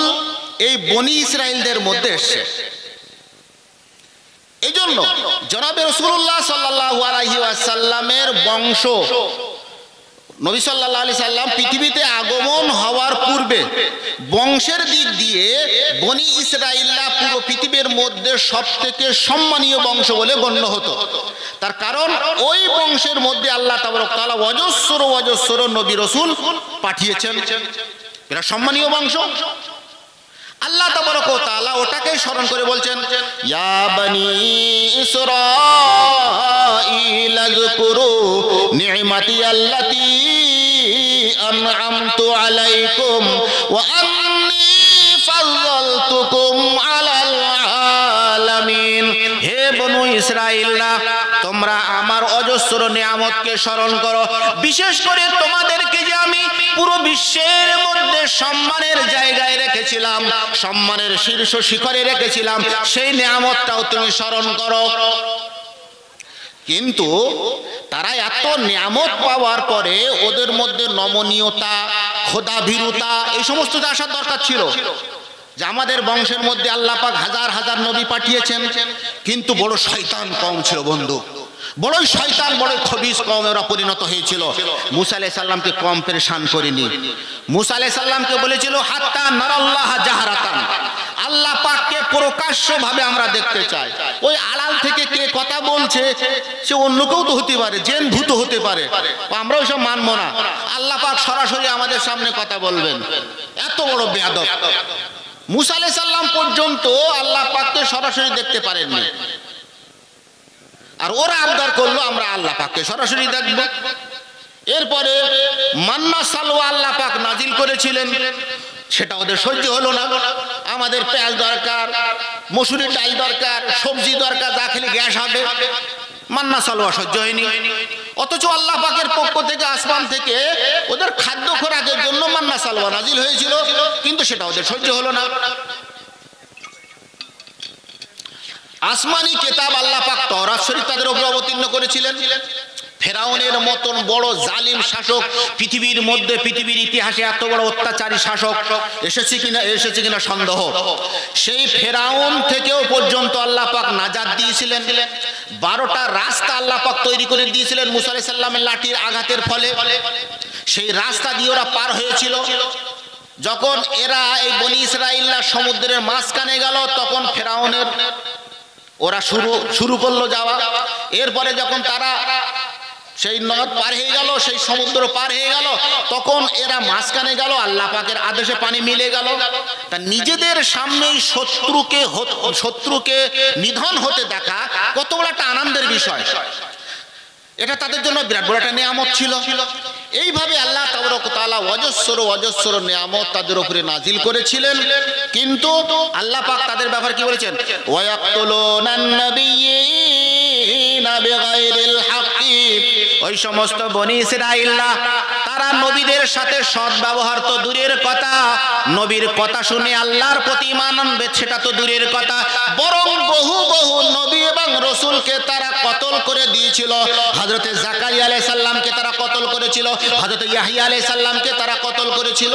এই বনি ইসরাইলদের মধ্যে এসেছে। এই জন্য জনাবে রাসূলুল্লাহ সাল্লাল্লাহু আলাইহি ওয়াসাল্লামের বংশ, নবী সাল্লাল্লাহু আলাইহি সাল্লাম পৃথিবীতে আগমন হওয়ার পূর্বে বংশের দিক দিয়ে বনি ইসরাইলরা পুরো পৃথিবীর মধ্যে সবথেকে সম্মানীয় বংশ বলে গণ্য হতো। তার কারণ ওই বংশের মধ্যে আল্লাহ তাবারক তাআলা অজস্র নবী রাসূল পাঠিয়েছেন। এরা সম্মানীয় বংশ। আল্লাহ তাবারক ওয়া তাআলা ওটাকে স্মরণ করে বলছেন, ইয়া বনি ইসরাঈল আযকুরু নি'মাতি আল্লাতী আন'আমতু আলাইকুম ওয়া আন্নী ফাযযালতুকুম আলাল আলামিন। হে বনু ইসরাঈলরা, তোমরা আমার অজস্র নিয়ামতকে স্মরণ করো, বিশেষ করে তোমাদেরকে যে আমি পুরো বিশ্বের মধ্যে সম্মানের জায়গায় রেখেছিলাম, সম্মানের শীর্ষ শিখরে রেখেছিলাম, সেই নিয়ামতটাও তুমি স্মরণ করো। কিন্তু তারা এত নিয়ামত পাওয়ার পরে ওদের মধ্যে নমনীয়তা, খোদাভীরুতা এই সমস্ত আসার দরকার ছিল। যে আমাদের বংশের মধ্যে আল্লাহ পাক হাজার নবী পাঠিয়েছেন, কিন্তু বড় শয়তান কওম ছিল বন্ধু, বড়ই শয়তান, বড়ই খবিস কওমে ওরা পরিণত হয়েছিল। মুসা আলাইহিস সালামকে কম পেরেশান করেনি। মুসা আলাইহিস সালামকে বলেছিল, হাত্তা নারাল্লাহ জাহরাতান, আল্লাহ পাককে প্রকাশ্যভাবে আমরা দেখতে চাই। ওই আড়াল থেকে কে কথা বলছে সে অন্য কেউ তো হতে পারে, জিন ভূত হতে পারে, আমরা ওইসব মানবো না। আল্লাহ পাক সরাসরি আমাদের সামনে কথা বলবেন। এত বড় বেয়াদব। মুসা আলাইহিস সালাম পর্যন্ত আল্লাহ পাককে সরাসরি দেখতে পারেননি, আর ওরা আবদার করলো আমরা আল্লাহ পাককে সরাসরি দেখব। এরপরে মান্না সালওয়া আল্লাহ পাক নাজিল করেছিলেন, সেটা ওদের সহ্য হলো না। আমাদের পেঁয়াজ দরকার, মসুরির ডাল দরকার, সবজি দরকার, যা খেলে গ্যাস হবে, মান্না সালওয়া সহ্য হয়নি। অথচ আল্লাহ পাকের পক্ষ থেকে আসমান থেকে ওদের খাদ্য খোরাকের জন্য মান্না সালওয়া নাজিল হয়েছিল, কিন্তু সেটা ওদের সহ্য হলো না। আসমানি কিতাব আল্লাহ পাক তাওরাত শরীফ তাদের উপর অবতীর্ণ করেছিলেন। ফেরাউনের মতন বড় জালিম শাসক পৃথিবীর মধ্যে, পৃথিবীর ইতিহাসে এত বড় অত্যাচারী শাসক এসেছে কিনা সন্দেহ। সেই ফেরাউন থেকেও পর্যন্ত আল্লাহ পাক নাজাত দিয়েছিলেন। 12টা রাস্তা আল্লাহ পাক তৈরি করে দিয়েছিলেন মুসা আলাইহিস সালামের লাঠির আঘাতের ফলে। সেই রাস্তা দিয়ে ওরা পার হয়েছিল। যখন এরা এই বনি ইসরাঈলরা সমুদ্রের মাঝখানে গেল, তখন ফেরাউনের ওরা শুরু করলো যাওয়া। এরপরে যখন তারা সেই নদ পার হয়ে গেল, সেই সমুদ্র পার হয়ে গেল, তখন এরা মাঝখানে গেল, আল্লাহ পাকের আদেশে পানি মিলে গেল। তা নিজেদের সামনেই শত্রুকে নিধন হতে দেখা কত বড় একটা আনন্দের বিষয়। এটা তাদের জন্য বিরাট বড় একটা নিয়ামত ছিল। এইভাবে আল্লাহ তাবারক ওয়া তাআলা অজস্র নিয়ামত তাদের উপরে নাজিল করেছিলেন। কিন্তু আল্লাহ পাক তাদের ব্যাপারে কি বলেছেন? ওয়া ইয়াকতুলুনান নাবিয়্যিনা বিগাইরিল হাক্কি। ওই সমস্ত বনি ইসরাঈলরা তারা নবীদের সাথে সৎ ব্যবহার তো দূরের কথা, নবীর কথা শুনে আল্লাহর প্রতি ঈমান আনবে সেটা তো দূরের কথা, বরং বহু নবী এবং রাসূলকে তারা কতল করে দিয়েছিল। হযরতে যাকারিয়া আলাইহিস সালামকে তারা কতল করেছিল, হযরতে ইয়াহইয়া আলাইহিস সালামকে তারা কতল করেছিল।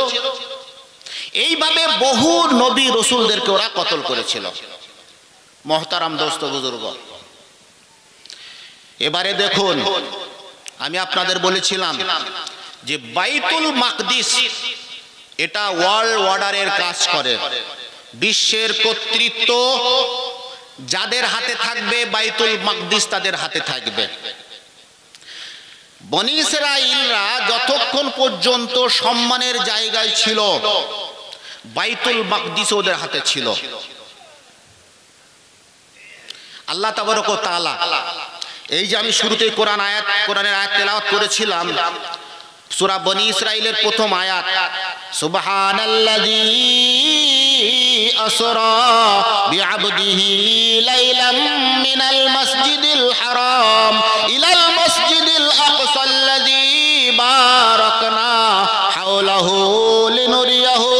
এইভাবে বহু নবী রাসূলদেরকে ওরা কতল করেছিল। মুহতারাম দোস্ত বুজুর্গ, এবারে দেখুন, আমি আপনাদের বলেছিলাম যে বাইতুল মাকদিস এটা ওয়ার্ল্ড অর্ডারের কাজ করে। বিশ্বের কর্তৃত্ব যাদের হাতে থাকবে, বাইতুল মাকদিস তাদের হাতে থাকবে। বনি ইসরাঈলরা যতক্ষণ পর্যন্ত সম্মানের জায়গায় ছিল, বাইতুল মাকদিস ওদের হাতে ছিল। আল্লাহ তাবারক ওয়া তাআলা, এই যে আমি শুরুতেই কোরআনের আয়াত তেলাওয়াত করেছিলাম, সূরা বনি ইসরাইলের প্রথম আয়াত, সুবহানাল্লাযী আসরা বিআবদিহি লাইলাম মিনাল মাসজিদিল হারাম ইলাল মাসজিদিল আকসাল্লাযী বারাকনা হাওলাহু লিনুরিয়াহু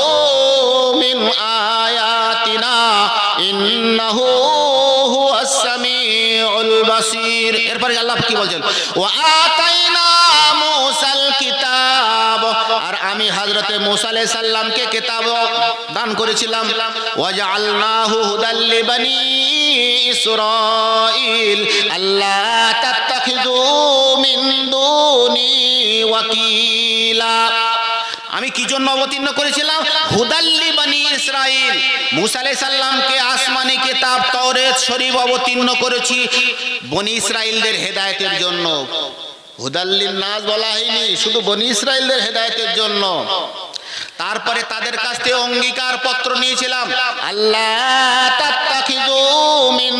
মিন আয়াতিনা ইন্নাহু হুয়াস সামিউল বাসীর। এরপরে আল্লাহ কি বলছেন, ওয়া আতাইনা মুসাল কিতাব, আর আমি হযরতে মুসা আলাইহিস সালামকে কিতাব দান করেছিলাম। ওয়া জাআলনাহু হুদাল লিবানি ইসরাঈল আল্লা তাত্তাখিযু মিন দুনি ওয়াকিলা। আমি কি জন্য অবতীর্ণ করেছিলাম? হুদাল্লি বনি ইসরাইল, মুসা আলাইহিস সালামকে আসমানি কিতাব তাওরাত শরীফ অবতীর্ণ করেছি বনি ইসরাইলদের হেদায়েতের জন্য। হুদাল্লিন নাস বলা হয়নি, শুধু বনি ইসরাইলদের হেদায়েতের জন্য। তারপরে তাদের কাছ থেকে অঙ্গীকার পত্র নিয়েছিলাম, আল্লাহ তাত্তাখিযু মিন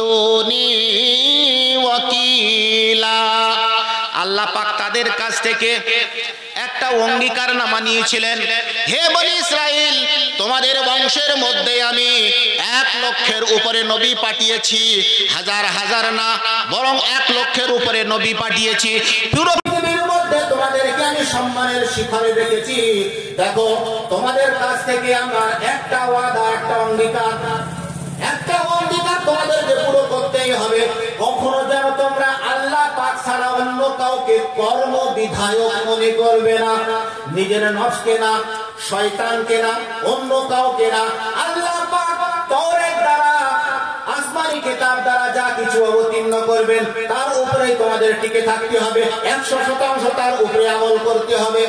দুনি ওয়াকিলা। আল্লাহ পাক তাদের কাছ থেকে একটা অঙ্গীকারনামা নিয়েছিলেন, হে বনি ইসরাইল, তোমাদের বংশের মধ্যে আমি 1 লক্ষের উপরে নবী পাঠিয়েছি, হাজার হাজার না, বরং 1 লক্ষের উপরে নবী পাঠিয়েছি। পুরো পৃথিবীর মধ্যে তোমাদেরকে আমি সম্মানের শিখরে রেখেছি। দেখো, তোমাদের কাছ থেকে আমরা একটা ওয়াদা, একটা অঙ্গীকার তোমাদেরকে পুরো করতেই হবে। কখনো যেন তোমরা আল্লাহ পাক ছাড়া অন্য কাউকে কর্ম বিধায়ক মনে করবে না, নিজের নফসকে না, শয়তানকে না, অন্য কাউকে না। আল্লাহ পাক তাওরাত দ্বারা, আসমানি কিতাব দ্বারা যা কিছু অবতীর্ণ করবেন তার উপরেই তোমাদের টিকে থাকতে হবে, 100% তার উপরে আমল করতে হবে।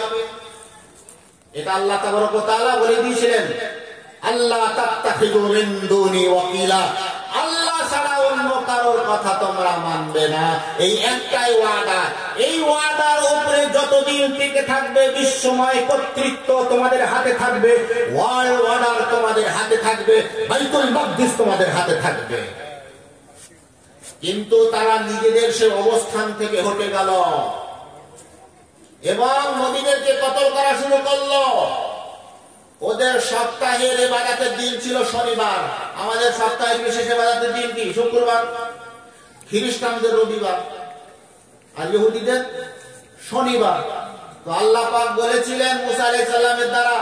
এটা আল্লাহ তাবারক ওয়া তাআলা বলে দিয়েছিলেন, আল্লাহ তাত্তাখিযু মিন দুনি ওয়াকিলা, আল্লাহ ছাড়া অন্য কারোর কথা তোমরা মানবে না। এই একটাই ওয়াদা, এই ওয়াদার উপরে যতদিন টিকে থাকবে বিশ্বময় কর্তৃত্ব তোমাদের হাতে থাকবে, ওয়ার্ল্ড অর্ডার তোমাদের হাতে থাকবে, বাইতুল মাকদিস তোমাদের হাতে থাকবে। কিন্তু তারা নিজেদের সে অবস্থান থেকে হটে গেল এবং নবীদেরকে কতল করা শুরু করলো। ওদের সপ্তাহের ইবাদতের দিন ছিল শনিবার, আমাদের সপ্তাহের বিশেষ ইবাদতের দিন কি? শুক্রবার। খ্রিস্টানদের রবিবার আর ইহুদিদের শনিবার। তো আল্লাহ পাক বলেছিলেন মুসা আলাইহিস সালামের দ্বারা,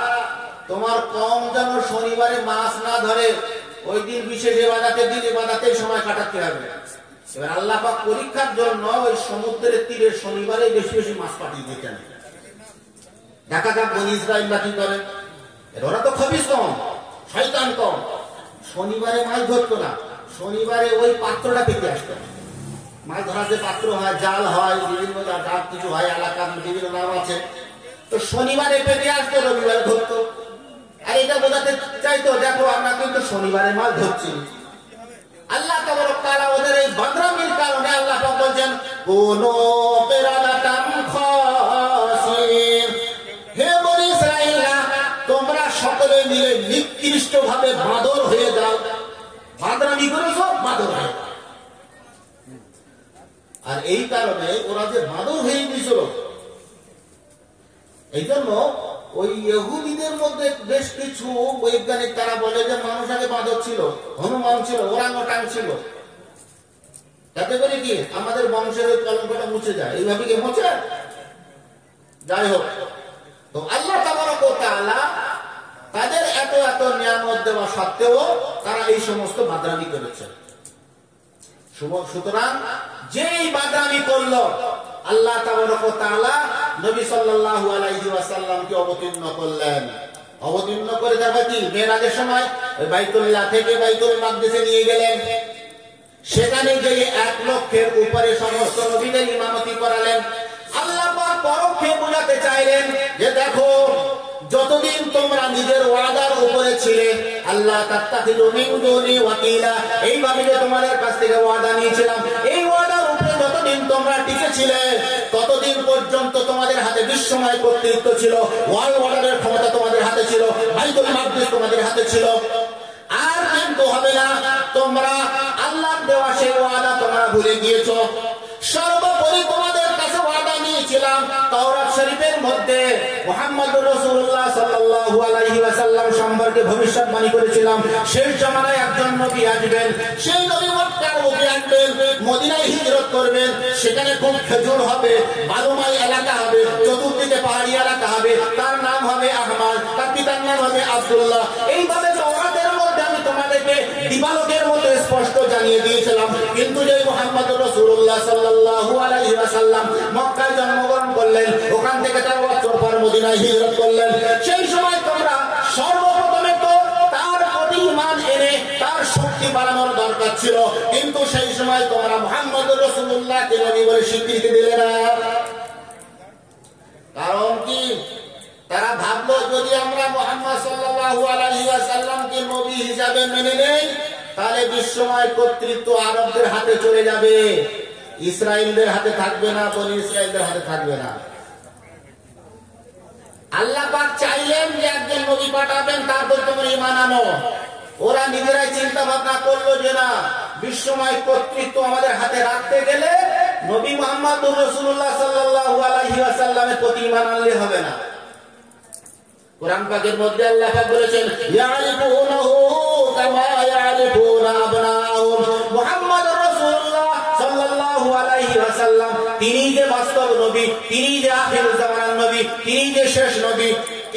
তোমার কওম যেন শনিবারে মাছ না ধরে, ওই দিন বিশেষ ইবাদতের দিন ইবাদতের সময় কাটাতে হবে। এবার আল্লাহ পাক পরীক্ষার জন্য ওই সমুদ্রের তীরে শনিবারে বেশি বেশি মাছ পাঠিয়ে দিতেন। দেখা যাক বনি ইসরাইলরা কি করে। ওরা তো খবিস কম, শয়তান কম। শনিবারে মাছ ধরতো না, শনিবারে ওই পাত্রটা পেতে আসতো। মাছ ধরার যে পাত্র হয়, জাল হয়, বিভিন্ন জাল কিছু হয়, এলাকার বিভিন্ন নাম আছে। তো শনিবারে পেতে আসতো, রবিবারে ধরতো। আর এটা বোঝাতে চাইতো, দেখো আমরা কিন্তু শনিবারে মাছ ধরছি। আল্লাহ তাবারক তাআলা ওদের এই বদনামির কারণে আল্লাহ পাক বলেন, কোন পেরাদাতাম খাসির, হে বনি ইসরাইলরা, তোমরা সকলে মিলে নিকৃষ্ট ভাবে বাঁদর হয়ে যাও। বাদরামি করেছো, বাঁদর হয়ে যাও। আর এই কারণে ওরা যে বাঁদর হয়ে গিয়েছিল, এই জন্য ওই ইহুদিদের মধ্যে বেশ কিছু বৈজ্ঞানিক তারা বলে যে মানুষ আগে বাঁদর ছিল, হনুমান ছিল, ওরাংওটাং ছিল। তাতে করে কি আমাদের বংশের ওই কলঙ্কটা মুছে যায়। এইভাবে কি মুছে? যাই হোক, তো আল্লাহ তাবারক ওয়া তাআলা তাদের এত এত নিয়ামত দেওয়া সত্ত্বেও তারা এই সমস্ত বাদরামি করেছে। সুতরাং যেই বাদরামি করলো, আল্লাহ তাবারক ওয়া তাআলা নবী সাল্লাল্লাহু আলাইহি ওয়াসাল্লামকে অবতীর্ণ করলেন। অবতীর্ণ করে যাবে কি মেরাজের সময় ওই বাইতুল্লাহ থেকে বাইতুল মাকদিসে নিয়ে গেলেন। সেখানে গিয়ে 1 লক্ষের উপরে সমস্ত নবীদের ইমামতি করালেন। আল্লাহ পাক পরোক্ষে বোঝাতে চাইলেন যে দেখো, যতদিন তোমরা নিজের ওয়াদার উপরে ছিলে, আল্লাহ তাত্তাখিযু মিন দুনি ওয়াকিলা, এইভাবে যে তোমাদের কাছ থেকে ওয়াদা নিয়েছিলাম, এই ওয়াদার উপরে যতদিন তোমরা টিকে ছিলে, ততদিন পর্যন্ত তোমাদের হাতে বিশ্বময় কর্তৃত্ব ছিল, ওয়ার্ল্ড অর্ডারের ক্ষমতা তোমাদের হাতে ছিল, বাইতুল মাকদিস তোমাদের হাতে ছিল। আর কিন্তু হবে না, তোমরা আল্লাহর দেওয়া সেই ওয়াদা তোমরা ভুলে গিয়েছো। সর্বোপরি তোমাদের কাছে ওয়াদা নিয়েছি দিয়েছিলাম তাওরাত শরীফের মধ্যে মুহাম্মদুর রাসূলুল্লাহ সাল্লাল্লাহু আলাইহি ওয়াসাল্লাম সম্পর্কে ভবিষ্যৎবাণী করেছিলাম শেষ জামানায় একজন নবী আসবেন, সেই নবী মক্কার বুকে আসবেন, মদিনায় হিজরত করবেন, সেখানে খুব খেজুর হবে, বালুময় এলাকা হবে, চতুর্দিকে পাহাড়ি এলাকা হবে, তার নাম হবে আহমদ, তার পিতার নাম হবে আব্দুল্লাহ। এইভাবে তাওরাতের মধ্যে আমি তোমাদেরকে দিবালোকের মতো স্পষ্ট জানিয়ে দিয়েছিলাম। কিন্তু যে মুহাম্মদুর রাসূলুল্লাহ সাল্লাল্লাহু আলাইহি ওয়াসাল্লাম মক্কায় জন্মগ্রহণ করলেন, ওখান থেকে 4 বছর পর মদিনায় হিজরত করলেন, সেই সময় তোমরা সর্বপ্রথমে তো তার প্রতি ঈমান এনে তার শক্তি বাড়ানোর দরকার ছিল, কিন্তু সেই সময় তোমরা মুহাম্মদুর রাসূলুল্লাহকে নবী বলে স্বীকৃতি দিলে না। কারণ কি? তারা ভাবলো যদি আমরা মুহাম্মদ সাল্লাল্লাহু আলাইহি ওয়াসাল্লামকে নবী হিসাবে মেনে নেই, তাহলে বিশ্বময় কর্তৃত্ব আরবদের হাতে চলে যাবে, ইসরায়েলদের হাতে থাকবে না, বনি ইসরায়েলদের হাতে থাকবে না। আল্লাহ পাক চাইলেন যে একজন নবী পাঠাবেন, তারপর তোমরা ঈমান আনো। ওরা নিজেরাই চিন্তা ভাবনা করলো যে না, বিশ্বময় কর্তৃত্ব আমাদের হাতে রাখতে গেলে নবী মুহাম্মদুর রাসূলুল্লাহ সাল্লাল্লাহু আলাইহি ওয়াসাল্লামের প্রতি ঈমান আনলে হবে না। কোরআন পাকের মধ্যে আল্লাহ পাক বলেছেন, ইয়ারিফুনাহু কামা ইয়ারিফুনা আবনাহুম। মুহাম্মদুর রাসূলুল্লাহ সাল্লাল্লাহু আলাইহি ওয়াসাল্লাম তিনি যে বাস্তব নবী, তিনি যে আখিরুল জামানার নবী, তিনি যে শেষ নবী,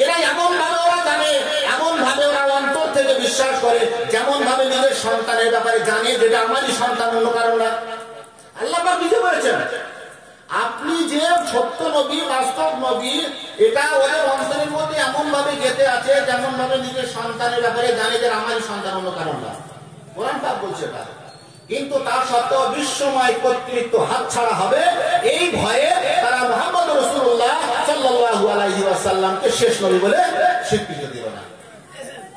এরা এমন ভাবে ওরা জানে, এমন ভাবে ওরা অন্তর থেকে বিশ্বাস করে, যেমন ভাবে নিজের সন্তানের ব্যাপারে জানে যেটা আমারই সন্তান, অন্য কারণ না। আল্লাহ পাক নিজে বলেছেন, আপনি যে সত্য নবী, বাস্তব নবী, এটা ওদের অন্তরের মধ্যে এমন ভাবে গেঁথে আছে, যেমন ভাবে নিজের সন্তানের ব্যাপারে জানে যে আমারই সন্তান, অন্য কারণ না। কোরআন পাক বলছে তা। কিন্তু তার সত্ত্বেও বিশ্বময় কর্তৃত্ব হাতছাড়া হবে, এই ভয়ে তারা মুহাম্মদুর রাসূলুল্লাহ সাল্লাল্লাহু আলাইহি ওয়াসাল্লামকে শেষ নবী বলে স্বীকৃতি দিল না।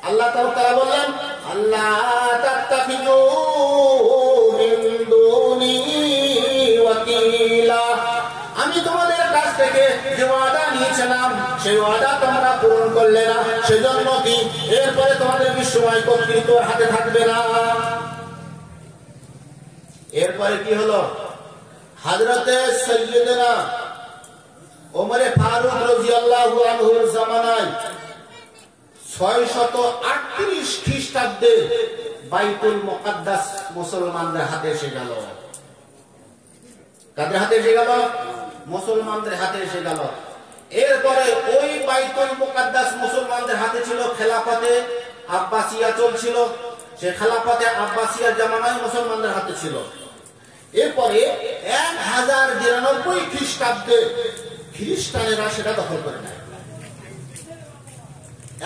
আল্লাহ তাআলা বললেন, আল্লাহ তাত্তাখিযু মিন দুনি ওয়াকিলা। আমি তোমাদের কাছ থেকে যে ওয়াদা নিয়েছিলাম, সেই ওয়াদা তোমরা পূরণ করলে না, সেজন্য কি এরপরে তোমাদের বিশ্বময় কর্তৃত্ব হাতে থাকবে না। এরপরে কি হলো? হযরতে সাইয়্যিদনা ওমর ফারুক রাদিয়াল্লাহু আনহুর জামানায় 638 খ্রিস্টাব্দে বাইতুল মুকাদ্দাস মুসলমানদের হাতে এসে গেল। কাদের হাতে এসে গেল? মুসলমানদের হাতে এসে গেল। এরপরে ওই বাইতুল মুকাদ্দাস মুসলমানদের হাতে ছিল, খেলাফতে আব্বাসিয়া চলছিল, সে খেলাফতে আব্বাসিয়া জামানায় মুসলমানদের হাতে ছিল। এরপরে 1099 খ্রিস্টাব্দে খ্রিস্টানেরা সেটা দখল করে নেয়।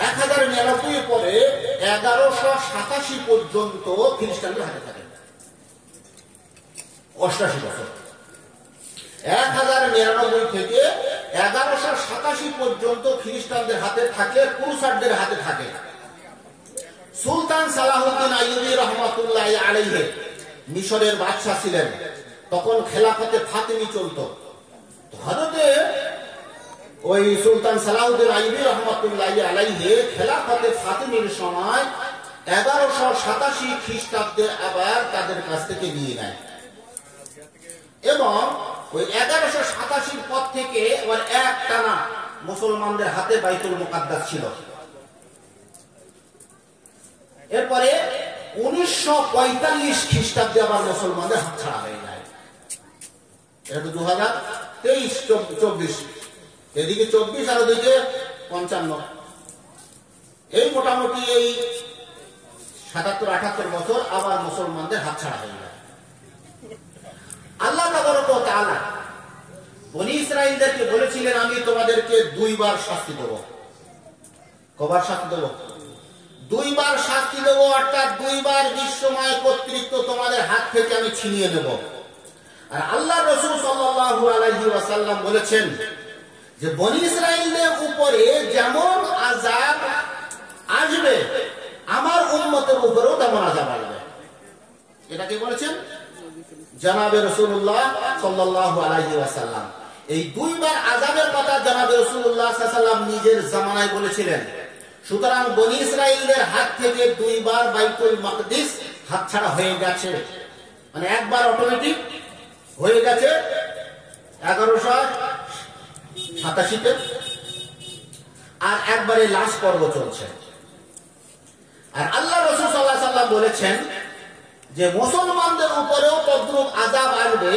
1099 পরে 1187 পর্যন্ত খ্রিস্টানদের হাতে থাকে, 88 বছর। 1099 থেকে 1187 পর্যন্ত খ্রিস্টানদের হাতে থাকে, ক্রুসারদের হাতে থাকে। সুলতান সালাহুদ্দিন আইয়ুবী রহমাতুল্লাহি আলাইহি মিশরের বাদশা ছিলেন, তখন খেলাফতে ফাতিমি চলতো। হযরতে ওই সুলতান সালাহুদ্দিন আইয়ুবী রহমাতুল্লাহি আলাইহি খেলাফতে ফাতিমির সময় 1187 খ্রিস্টাব্দে আবার তাদের কাছ থেকে নিয়ে নেয়, এবং ওই 1187 পর থেকে আবার একটানা মুসলমানদের হাতে বাইতুল মুকাদ্দাস ছিল। এরপরে 1945 খ্রিস্টাব্দে আবার মুসলমানদের হাত ছাড়া হয়ে যায়। এটা তো 2023-24, এদিকে 24 আর ওদিকে 55, এই মোটামুটি এই 77-78 বছর আবার মুসলমানদের হাত ছাড়া হয়ে যায়। আল্লাহ তাআলা বনি ইসরাঈলদেরকে বলেছিলেন, আমি তোমাদেরকে 2 বার শাস্তি দেব। কবার শাস্তি দেব? 2 বার শাস্তি দেব, অর্থাৎ 2 বার বিশ্বময় কর্তৃত্ব তোমাদের হাত থেকে আমি ছিনিয়ে নেব। আর আল্লাহ রাসূল সাল্লাল্লাহু আলাইহি ওয়াসাল্লাম বলেছেন যে বনি ইসরাঈলদের উপরে যেমন আযাব আসবে, আমার উম্মতের উপরেও তেমন আযাব আসবে। এটা কি বলেছেন? জনাবে রাসূলুল্লাহ সাল্লাল্লাহু আলাইহি ওয়াসাল্লাম এই 2 বার আযাবের কথা জনাবে রাসূলুল্লাহ সাল্লাল্লাহু আলাইহি ওয়াসাল্লাম নিজের জামানায় বলেছিলেন। সুতরাং বনি ইসরাঈলদের হাত থেকে 2 বার বাইতুল মাকদিস হাতছাড়া হয়ে গেছে, মানে একবার অটোমেটিক হয়ে গেছে 87-তে, আর একবারে লাস্ট পর্ব চলছে। আর আল্লাহ রাসূল সাল্লাল্লাহু আলাইহি ওয়াসাল্লাম বলেছেন যে মুসলমানদের উপরেও তদ্রূপ আযাব আসবে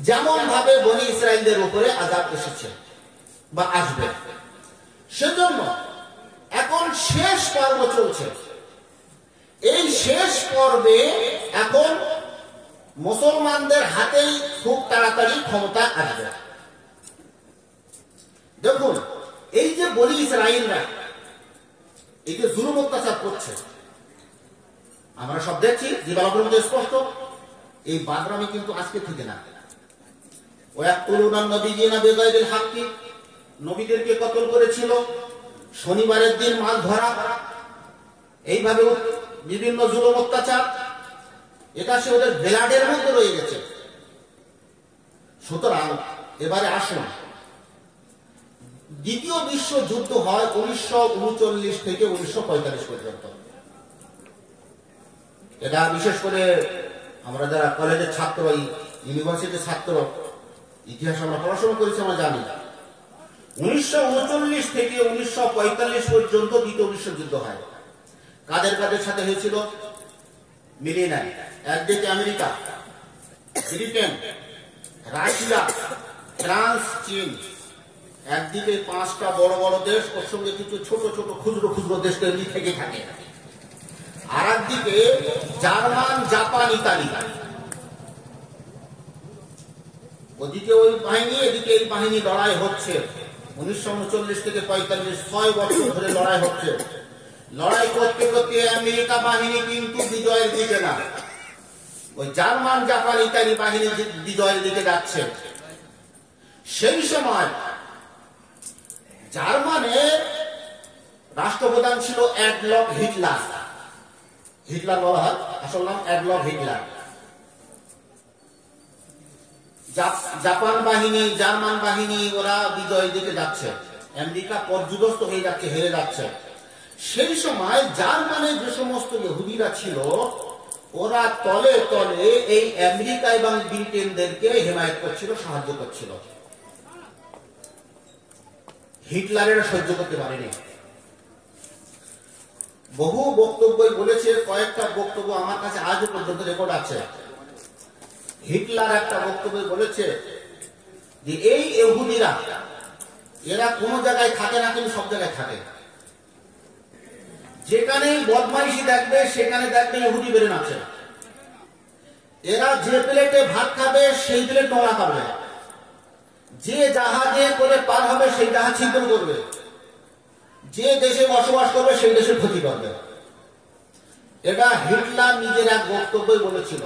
যেমন ভাবে বনি ইসরাইলদের উপরে আযাব এসেছে বা আসবে। সেজন্য এখন শেষ পর্ব চলছে। এই শেষ পর্বে এখন মুসলমানদের হাতেই খুব তাড়াতাড়ি ক্ষমতা আসবে। দেখুন, এই যে বনি ইসরাইলরা এই যে জুলুম অত্যাচার করছে, আমরা সব দেখছি, দিবালোকের মধ্যে স্পষ্ট। এই বাদরামি কিন্তু আজকে থেকে না। ওয়াকুলুনা নবিয়িনা বিগাইরিল হাক্কি, নবীদেরকে কতল করেছিল, শনিবারের দিন মাছ ধরা, এইভাবে বিভিন্ন জুলুম অত্যাচার, এটা সে ওদের ব্লাডের মধ্যে রয়ে গেছে। সুতরাং এবারে আসুন, দ্বিতীয় বিশ্বযুদ্ধ হয় 1939 থেকে 1945 পর্যন্ত। এটা বিশেষ করে আমরা যারা কলেজের ছাত্র, ইউনিভার্সিটির ছাত্র, ইতিহাস আমরা পড়াশোনা করেছি, আমরা জানি 1939 থেকে 1945 পর্যন্ত দ্বিতীয় বিশ্বযুদ্ধ হয়। কাদের কাদের সাথে হয়েছিল মিলিয়ে নেয়। একদিকে আমেরিকা, ব্রিটেন, রাশিয়া, ফ্রান্স, চীন, একদিকে 5টা বড় বড় দেশ, ওর সঙ্গে কিছু ছোট ছোট ক্ষুদ্র ক্ষুদ্র দেশ থেকে থাকে। আর একদিকে জার্মান, জাপান, ইতালি। ওদিকে ওই বাহিনী, এদিকে এই বাহিনী লড়াই হচ্ছে। 1939 থেকে 45 6 বছর ধরে লড়াই হচ্ছে। লড়াই করতে করতে আমেরিকা বাহিনী কিন্তু বিজয়ের দিকে না, ওই জার্মান, জাপান, ইতালি বাহিনী বিজয়ের দিকে যাচ্ছে। সেই সময় জার্মানের রাষ্ট্রপ্রধান ছিল অ্যাডলফ হিটলার। হিটলার বলা হয়, আসল নাম অ্যাডলফ হিটলার। জাপান বাহিনী, জার্মান বাহিনী ওরা বিজয়ের দিকে যাচ্ছে। আমেরিকা পর্যুদস্ত হয়ে যাচ্ছে, হেরে যাচ্ছে। সেই সময় জার্মানের যে সমস্ত ইহুদিরা ছিল, ওরা তলে তলে এই আমেরিকা এবং ব্রিটেনদেরকে হেমায়েত করছিল, সাহায্য করছিল। হিটলারের সহ্য করতে পারেনি। বহু বক্তব্যই বলেছে, কয়েকটা বক্তব্য আমার কাছে আজও পর্যন্ত রেকর্ড আছে। হিটলার একটা বক্তব্য বলেছে যে এই ইহুদিরা, এরা কোন জায়গায় থাকে না, কিন্তু সব জায়গায় থাকে। যেখানে বদমাইশি দেখবে সেখানে দেখবে ইহুদি বেড়ে নাচে। এরা যে প্লেটে ভাত খাবে সেই প্লেট নোংরা করবে, যে জাহাজে করে পার হবে সেই জাহাজ ছিনতাই করবে, যে দেশে বসবাস করবে সেই দেশের ক্ষতি করবে। এটা হিটলার নিজের এক বক্তব্যই বলেছিল।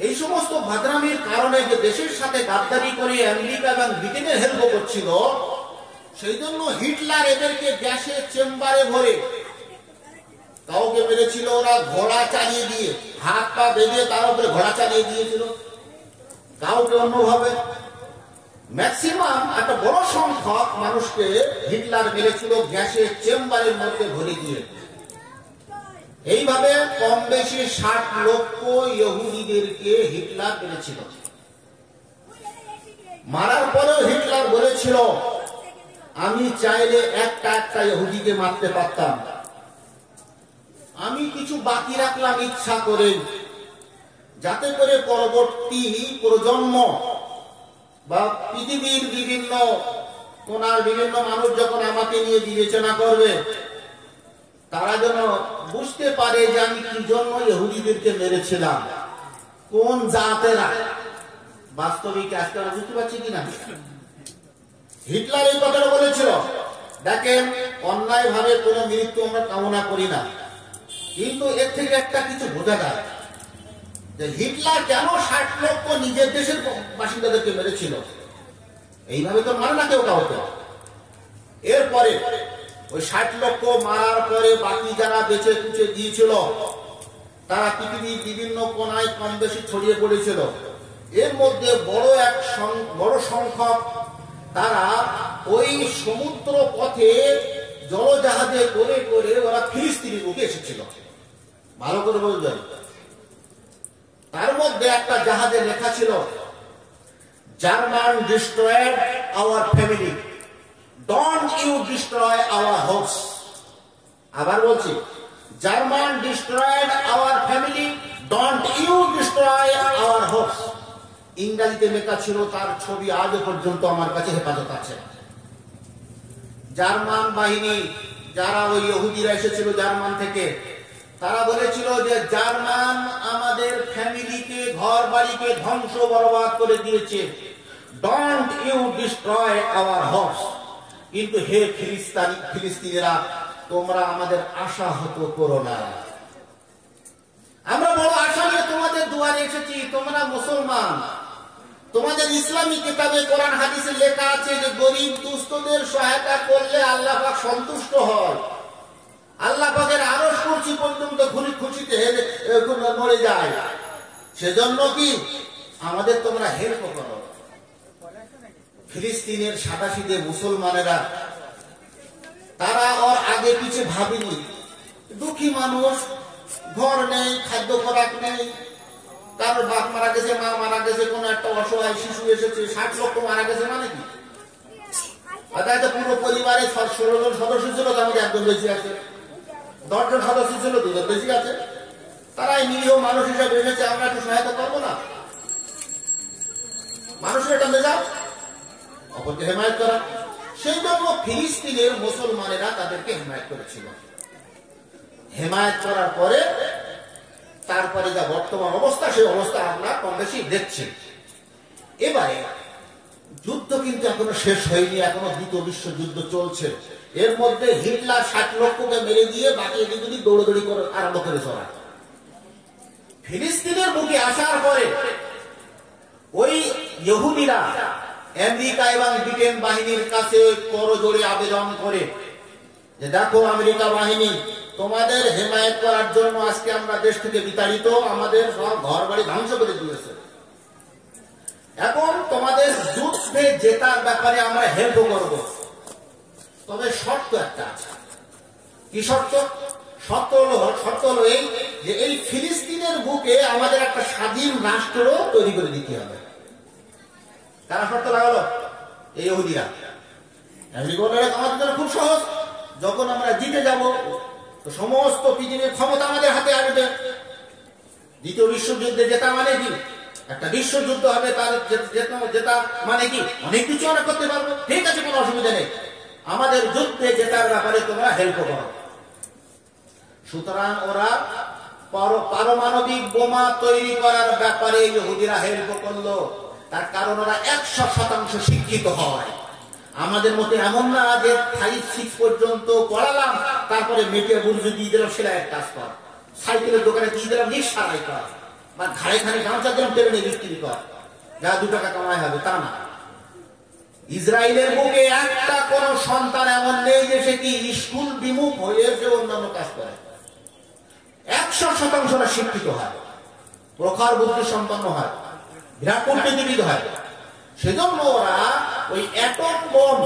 এই সমস্ত ভাদ্রামির কারণে যে দেশের সাথে গাদ্দারি করে আমেরিকা এবং ব্রিটেনের হেল্প করছিল, সেই জন্য হিটলার এদেরকে গ্যাসের চেম্বারে ভরে, কাউকে মেরেছিল ওরা ঘোড়া চালিয়ে দিয়ে, হাত পা বেঁধে তার উপরে ঘোড়া চালিয়ে দিয়েছিল, কাউকে অন্যভাবে। ম্যাক্সিমাম একটা বড় সংখ্যক মানুষকে হিটলার মেরেছিল গ্যাসের চেম্বারের মধ্যে ভরে দিয়ে। এইভাবে কম বেশি 60 লক্ষ ইহুদিদেরকে হিটলার মেরেছিল। মারার পরেও হিটলার বলেছিল, আমি চাইলে একটা একটা ইহুদিকে মারতে পারতাম, আমি কিছু বাকি রাখলাম ইচ্ছা করে, যাতে করে পরবর্তী প্রজন্ম বা পৃথিবীর বিভিন্ন কোনার বিভিন্ন মানুষ যখন আমাকে নিয়ে বিবেচনা করবে, তারা যেন বুঝতে পারে যে আমি কি জন্য ইহুদিদেরকে মেরেছিলাম, কোন জাতেরা। বাস্তবিক আজকে আমরা বুঝতে পারছি কিনা? হিটলার এই কথাটা বলেছিল। দেখেন, অন্যায় ভাবে কোন মৃত্যু আমরা কামনা করি না, কিন্তু এর থেকে একটা কিছু বোঝা যায় যে হিটলার কেন 60 লক্ষ নিজের দেশের বাসিন্দাদেরকে মেরেছিল। এইভাবে তো মারে না কেউ কাউকে। এরপরে ওই 60 লক্ষ মারার পরে বাকি যারা বেঁচে কুচে দিয়েছিল, তারা পৃথিবীর বিভিন্ন কোনায় কম বেশি ছড়িয়ে পড়েছিল। এর মধ্যে বড় সংখ্যক তারা ওই সমুদ্র পথে জলজাহাজে করে করে ওরা ফিলিস্তিনি মুখে এসেছিল। ভালো করে বলবেন, তার মধ্যে একটা জাহাজে লেখা ছিল, German destroyed our family. Don't you destroy our hopes. আবার বলছি, German destroyed our family. Don't you destroy our hopes. ইংরেজিতে লেখা ছিল, তার ছবি আজও পর্যন্ত আমার কাছে হেফাজত আছে। জার্মান বাহিনী, যারা ওই ইহুদিরা এসেছিল জার্মান থেকে, তারা বলেছিল যে জার্মান আমাদের ফ্যামিলিকে, ঘর বাড়িকে ধ্বংস বরবাদ করে দিয়েছে। Don't you destroy our hopes. কিন্তু হে ফিলিস্তিনিরা, তোমরা আমাদের আশাহত করো না। আমরা বড় আশা নিয়ে তোমাদের দুয়ারে এসেছি। তোমরা মুসলমান, তোমাদের ইসলামী কিতাবে কোরআন হাদিসে লেখা আছে যে গরিব দুস্থদের সহায়তা করলে আল্লাহ পাক সন্তুষ্ট হয়। আল্লাহ পাকের আরশ কুরসি পর্যন্ত খুশিতে মরে যায়। সেজন্য কি আমাদের তোমরা হেল্প করো। ফিলিস্তিনের সাদাসিদে মুসলমানেরা, তারা ওর আগে পিছে ভাবেনি। দুঃখী মানুষ, ঘর নেই, খাদ্য খোরাক নেই, কারোর বাপ মারা গেছে, মা মারা গেছে, কোন একটা অসহায় শিশু এসেছে, 60 লক্ষ মারা গেছে, মানে কি পুরো পরিবারে 16 জন সদস্য ছিল, তার মধ্যে একজন বেশি আছে, 10 জন সদস্য ছিল, 2 জন বেশি আছে। তারা এই নিরীহ মানুষ হিসাবে এসেছে, আমরা একটু সহায়তা করবো না? মানুষের এটা মেজাজ, অপরকে হেমায়ত করা। সেই জন্য ফিলিস্তিনের মুসলমানেরা তাদেরকে হেমায়ত করেছিল। হেমায়ত করার পরে তারপরে যা বর্তমান অবস্থা, সেই অবস্থা আমরা কম বেশি দেখছি। এবারে যুদ্ধ কিন্তু এখনো শেষ হয়নি, এখনো দ্বিতীয় বিশ্বযুদ্ধ চলছে। এর মধ্যে হিটলার 60 লক্ষকে মেরে দিয়ে বাকি এদিকে দৌড়দৌড়ি করে আরম্ভ করে চলা। ফিলিস্তিনের বুকে আসার পরে ওই ইহুদিরা আমেরিকা এবং ব্রিটেন বাহিনীর কাছে করজোড়ে আবেদন করে যে দেখো আমেরিকা বাহিনী, তোমাদের হেমায়েত করার জন্য আজকে আমরা দেশ থেকে বিতাড়িত, আমাদের সব ঘর বাড়ি ধ্বংস করে দিয়েছে। এখন তোমাদের যুদ্ধে জেতার ব্যাপারে আমরা হেল্প করব, তবে শর্ত একটা আছে। কি শর্ত? শর্ত হলো এই যে এই ফিলিস্তিনের বুকে আমাদের একটা স্বাধীন রাষ্ট্র তৈরি করে দিতে হবে। কারা শর্ত লাগালো? এই ইহুদিরা। আমেরিকা বলল আমাদের জন্য খুব সহজ, যখন আমরা জিতে যাব তো সমস্ত পৃথিবীর ক্ষমতা আমাদের হাতে আসবে। দ্বিতীয় বিশ্বযুদ্ধে জেতা মানে কি? একটা বিশ্বযুদ্ধ হবে, তার জেতা মানে কি অনেক কিছু আমরা করতে পারবো। ঠিক আছে, কোনো অসুবিধা নেই, আমাদের যুদ্ধে জেতার ব্যাপারে তোমরা হেল্প করো। সুতরাং ওরা পারমাণবিক বোমা তৈরি করার ব্যাপারে ইহুদিরা হেল্প করলো। তার কারণ ওরা 100% শিক্ষিত হয়। আমাদের মতো এমন না যে 5-6 পর্যন্ত পড়ালাম, তারপরে মেটে বুঝে দিয়ে দিলাম সেলাইয়ের কাজ কর, সাইকেলের দোকানে দিয়ে দিলাম রিক্সারাই কর, বা ঘাড়ে খানে গামছা দিলাম টেনে বিক্রি কর, যা 2 টাকা কামাই হবে, তা না। ইসরায়েলের বুকে একটা কোন সন্তান এমন নেই যে সে কি স্কুল বিমুখ হয়ে যে অন্যান্য কাজ করে। 100% শিক্ষিত হয়, প্রখর বুদ্ধি সম্পন্ন হয়, বিরাট কূটনীতিবিদ হয়। সেজন্য ওরা ওই অ্যাটম বোম,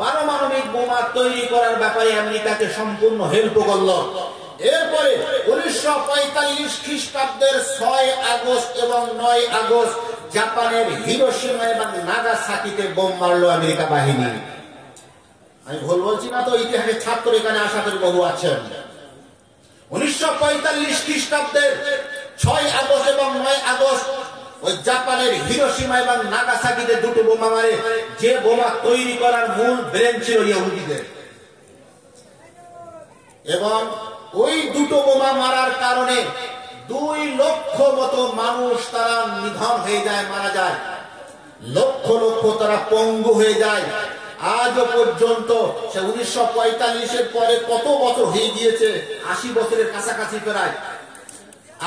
পারমাণবিক বোমা তৈরি করার ব্যাপারে আমেরিকাকে সম্পূর্ণ হেল্প করলো। এরপরে 1945 খ্রিস্টাব্দের 6 আগস্ট এবং 9 আগস্ট জাপানের হিরোশিমা এবং নাগাসাকিতে বোম মারলো আমেরিকা বাহিনী। আমি ভুল বলছি না তো? ইতিহাসের ছাত্র এখানে আশা করি বহু আছেন। 1945 খ্রিস্টাব্দের 6 আগস্ট এবং 9 আগস্ট ওই জাপানের হিরোশিমা এবং নাগাসাকিতে 2টো বোমা মারে। যে বোমা তৈরি করার মূল ব্রেন ছিল ইহুদিদের, এবং ওই 2টো বোমা মারার কারণে 2 লক্ষ মতো মানুষ তারা নিধন হয়ে যায়, মারা যায়। লক্ষ লক্ষ তারা পঙ্গু হয়ে যায়। আজও পর্যন্ত সে 1945-এর পরে কত বছর হয়ে গিয়েছে, 80 বছরের কাছাকাছি প্রায়,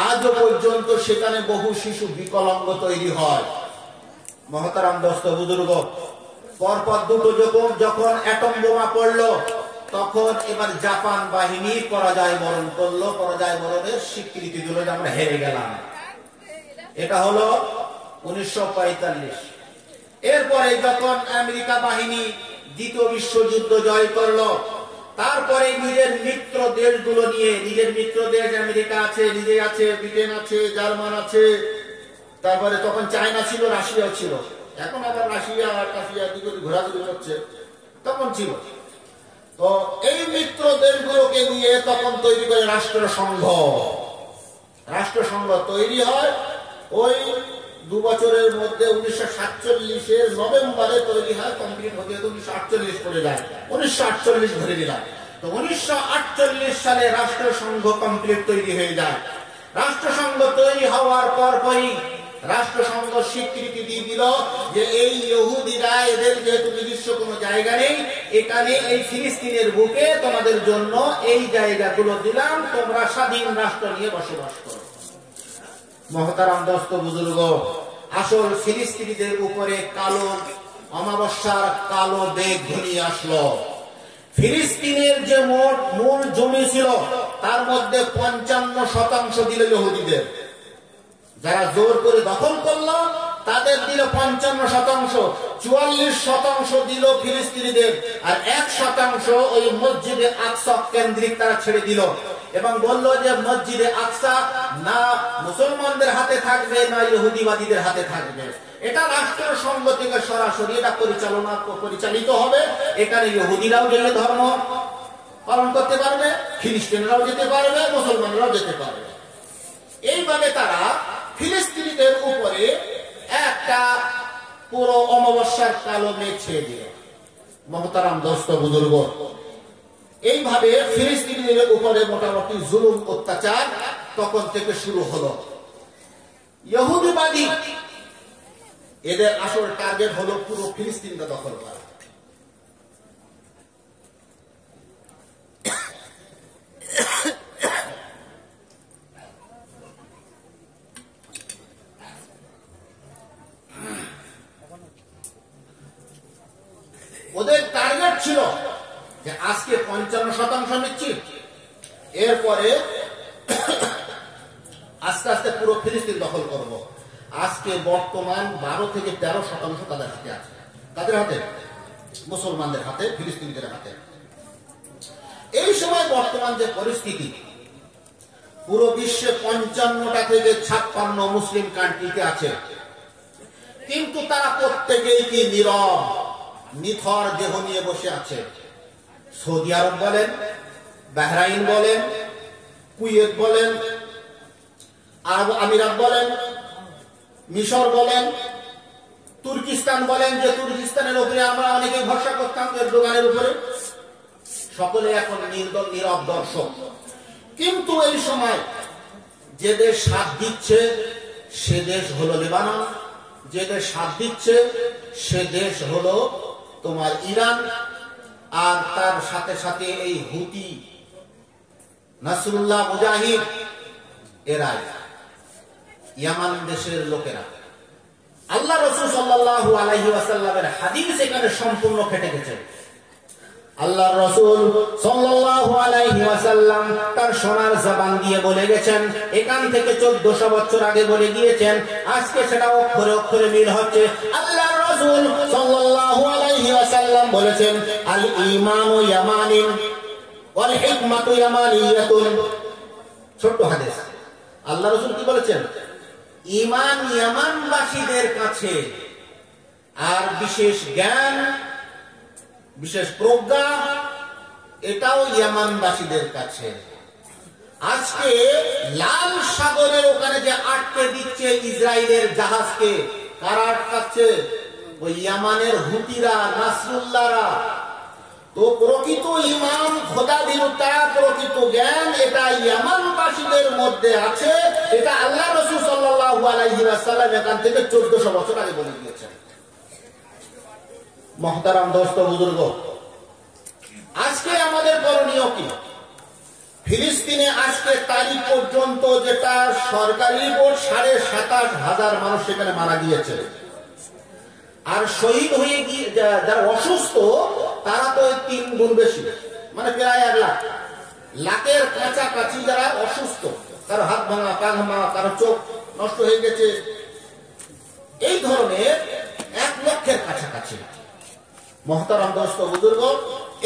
আজও পর্যন্ত সেখানে বহু শিশু বিকলাঙ্গ তৈরি হয়। মহতারাম দোস্ত বুজুর্গ, পরপর 2টো যখন অ্যাটম বোমা পড়লো, তখন এবার জাপান বাহিনী পরাজয় বরণ করলো। পরাজয় বরণের স্বীকৃতি দিল যে আমরা হেরে গেলাম। এটা হলো 1945। এরপরে যখন আমেরিকা বাহিনী দ্বিতীয় বিশ্বযুদ্ধ জয় করলো, তারপরে নিজের মিত্র দেশগুলো নিয়ে, নিজের মিত্র দেশ আমেরিকা আছে, নিজে আছে, ব্রিটেন আছে, জার্মান আছে, তারপরে তখন চায়না ছিল, রাশিয়াও ছিল, এখন আবার রাশিয়া আর টাশিয়া দিকে ঘোরাঘুরি হচ্ছে, তখন ছিল। তো এই মিত্র দেশগুলোকে নিয়ে তখন তৈরি করে রাষ্ট্রসংঘ। রাষ্ট্রসংঘ তৈরি হয় ওই 2 বছরের মধ্যে 1947-এর নভেম্বরে তৈরি হয়, কমপ্লিট হতে 1948 পড়ে যায়, 1948 ধরে দিলাম। তো 1948 সালে রাষ্ট্রসংঘ কমপ্লিট তৈরি হয়ে যায়। রাষ্ট্রসংঘ তৈরি হওয়ার পরপরই রাষ্ট্রসংঘ স্বীকৃতি দিয়ে দিল যে এই ইহুদিরা, এদের যেহেতু নিজস্ব কোনো জায়গা নেই, এখানে এই ফিলিস্তিনের বুকে তোমাদের জন্য এই জায়গাগুলো দিলাম, তোমরা স্বাধীন রাষ্ট্র নিয়ে বসবাস করো। মহতারাম দোস্ত বুজুর্গ, আসল ফিলিস্তিনিদের উপরে কালো অমাবস্যার কালো মেঘ ঘনিয়ে আসলো। ফিলিস্তিনের যে মূল জমি ছিল তার মধ্যে 55% দিল ইহুদিদের। যারা জোর করে দখল করলো তাদের দিল 55%, 44% দিল ফিলিস্তিনিদের, আর 1% ওই মসজিদে আকসা কেন্দ্রিক তারা ছেড়ে দিল এবং বলল যে মসজিদে আকসা না মুসলমানদের হাতে থাকবে না ইহুদিবাদীদের হাতে থাকবে। এটা রাষ্ট্রসংঘ থেকে সরাসরি এটা পরিচালিত হবে। এখানে ইহুদিরাও গেলে ধর্ম পালন করতে পারবে, খ্রিস্টানরাও যেতে পারবে, মুসলমানরাও যেতে পারবে। এইভাবে তারা ফিলিস্তিনিদের উপরে একটা পুরো অমাবস্যার কালো মেঘ ছেড়ে দিল। মহতারাম দোস্ত বুজুর্গ, এইভাবে ফিলিস্তিনিদের উপরে মোটামুটি জুলুম অত্যাচার তখন থেকে শুরু হলো। ইহুদিবাদী এদের আসল টার্গেট হলো পুরো ফিলিস্তিনটা দখল করা। ওদের টার্গেট ছিল যে আজকে 55% নিচ্ছি, এরপরে আস্তে আস্তে পুরো ফিলিস্তিন দখল করব। আজকে বর্তমান 12 থেকে 13% তাদের হাতে আছে। তাদের হাতে, মুসলমানদের হাতে, ফিলিস্তিনিদের হাতে। এই সময় বর্তমান যে পরিস্থিতি, পুরো বিশ্বে 55টা থেকে 56 মুসলিম কান্ট্রিতে আছে, কিন্তু তারা প্রত্যেকেই কি নীরব নিথর দেহ নিয়ে বসে আছে। সৌদি আরব বলেন, বাহরাইন বলেন, কুয়েত বলেন, আরব আমিরাত বলেন, মিশর বলেন, তুর্কিস্তান বলেন, যে তুর্কিস্তানের উপরে আমরা অনেকে ভরসা করতাম এরদোগানের উপরে, সকলে এখন নীরব দর্শক। কিন্তু এই সময় যে দেশ সাথ দিচ্ছে সে দেশ হলো লেবানন, যে দেশ সাথ দিচ্ছে সে দেশ হলো তোমার ইরান, আর তার সাথে সাথে এই হুতি নাসরুল্লাহ মুজাহিদ, এরাই ইয়ামান দেশের লোকেরা। আল্লাহ রাসূল সাল্লাল্লাহু আলাইহি ওয়াসাল্লামের হাদিস এখানে সম্পূর্ণ খেটে গেছে। আল্লাহ রাসূল সাল্লাল্লাহু আলাইহি ওয়াসাল্লাম তার সোনার জবান দিয়ে বলে গেছেন, এখান থেকে 1400 বছর আগে বলে গিয়েছেন, আজকে সেটা অক্ষরে অক্ষরে মিল হচ্ছে। আল্লাহ রাসূল সাল্লাল্লাহু আলাইহি ওয়াসাল্লাম বলেছেন, আল ঈমানু ইয়ামানিন ওয়াল হিকমাতু ইয়ামানিয়াতুন। ছোট হাদিস। আল্লাহ রাসূল কি বলেছেন? ঈমান ইয়ামানবাসীদের কাছে, আর বিশেষ জ্ঞান, বিশেষ প্রজ্ঞা এটাও ইয়ামানবাসীদের কাছে। আজকে লাল সাগরের ওখানে যে আটকে দিচ্ছে ইসরায়েলের জাহাজকে, কারা আটকাচ্ছে? ওই ইয়ামানের হুতিরা, নাসরুল্লাহরা। তো প্রকৃত ঈমান, খোদাবিরতা, প্রকৃত জ্ঞান এটা ইয়ামানবাসীদের মধ্যে আছে। এটা আল্লাহ রাসূল সাল্লাল্লাহু আলাইহি ওয়াসাল্লাম এখান থেকে 1400 বছর আগে বলে দিয়েছেন। মহতারাম দোস্ত বুজুর্গ, আজকে আমাদের করণীয় কি? ফিলিস্তিনে আজকে তারিখ পর্যন্ত যেটা সরকারি রিপোর্ট, 27,500 মানুষ সেখানে মারা গিয়েছে। আর শহীদ হয়ে গিয়ে যারা অসুস্থ তারা তো 3 গুণ বেশি, মানে প্রায় 1 লাখ। লাখের কাছাকাছি যারা অসুস্থ, কারো হাত ভাঙা, পা ভাঙা, কারো চোখ নষ্ট হয়ে গেছে, এই ধরনের 1 লক্ষের কাছাকাছি। মহতারাম দোস্ত বুজুর্গ,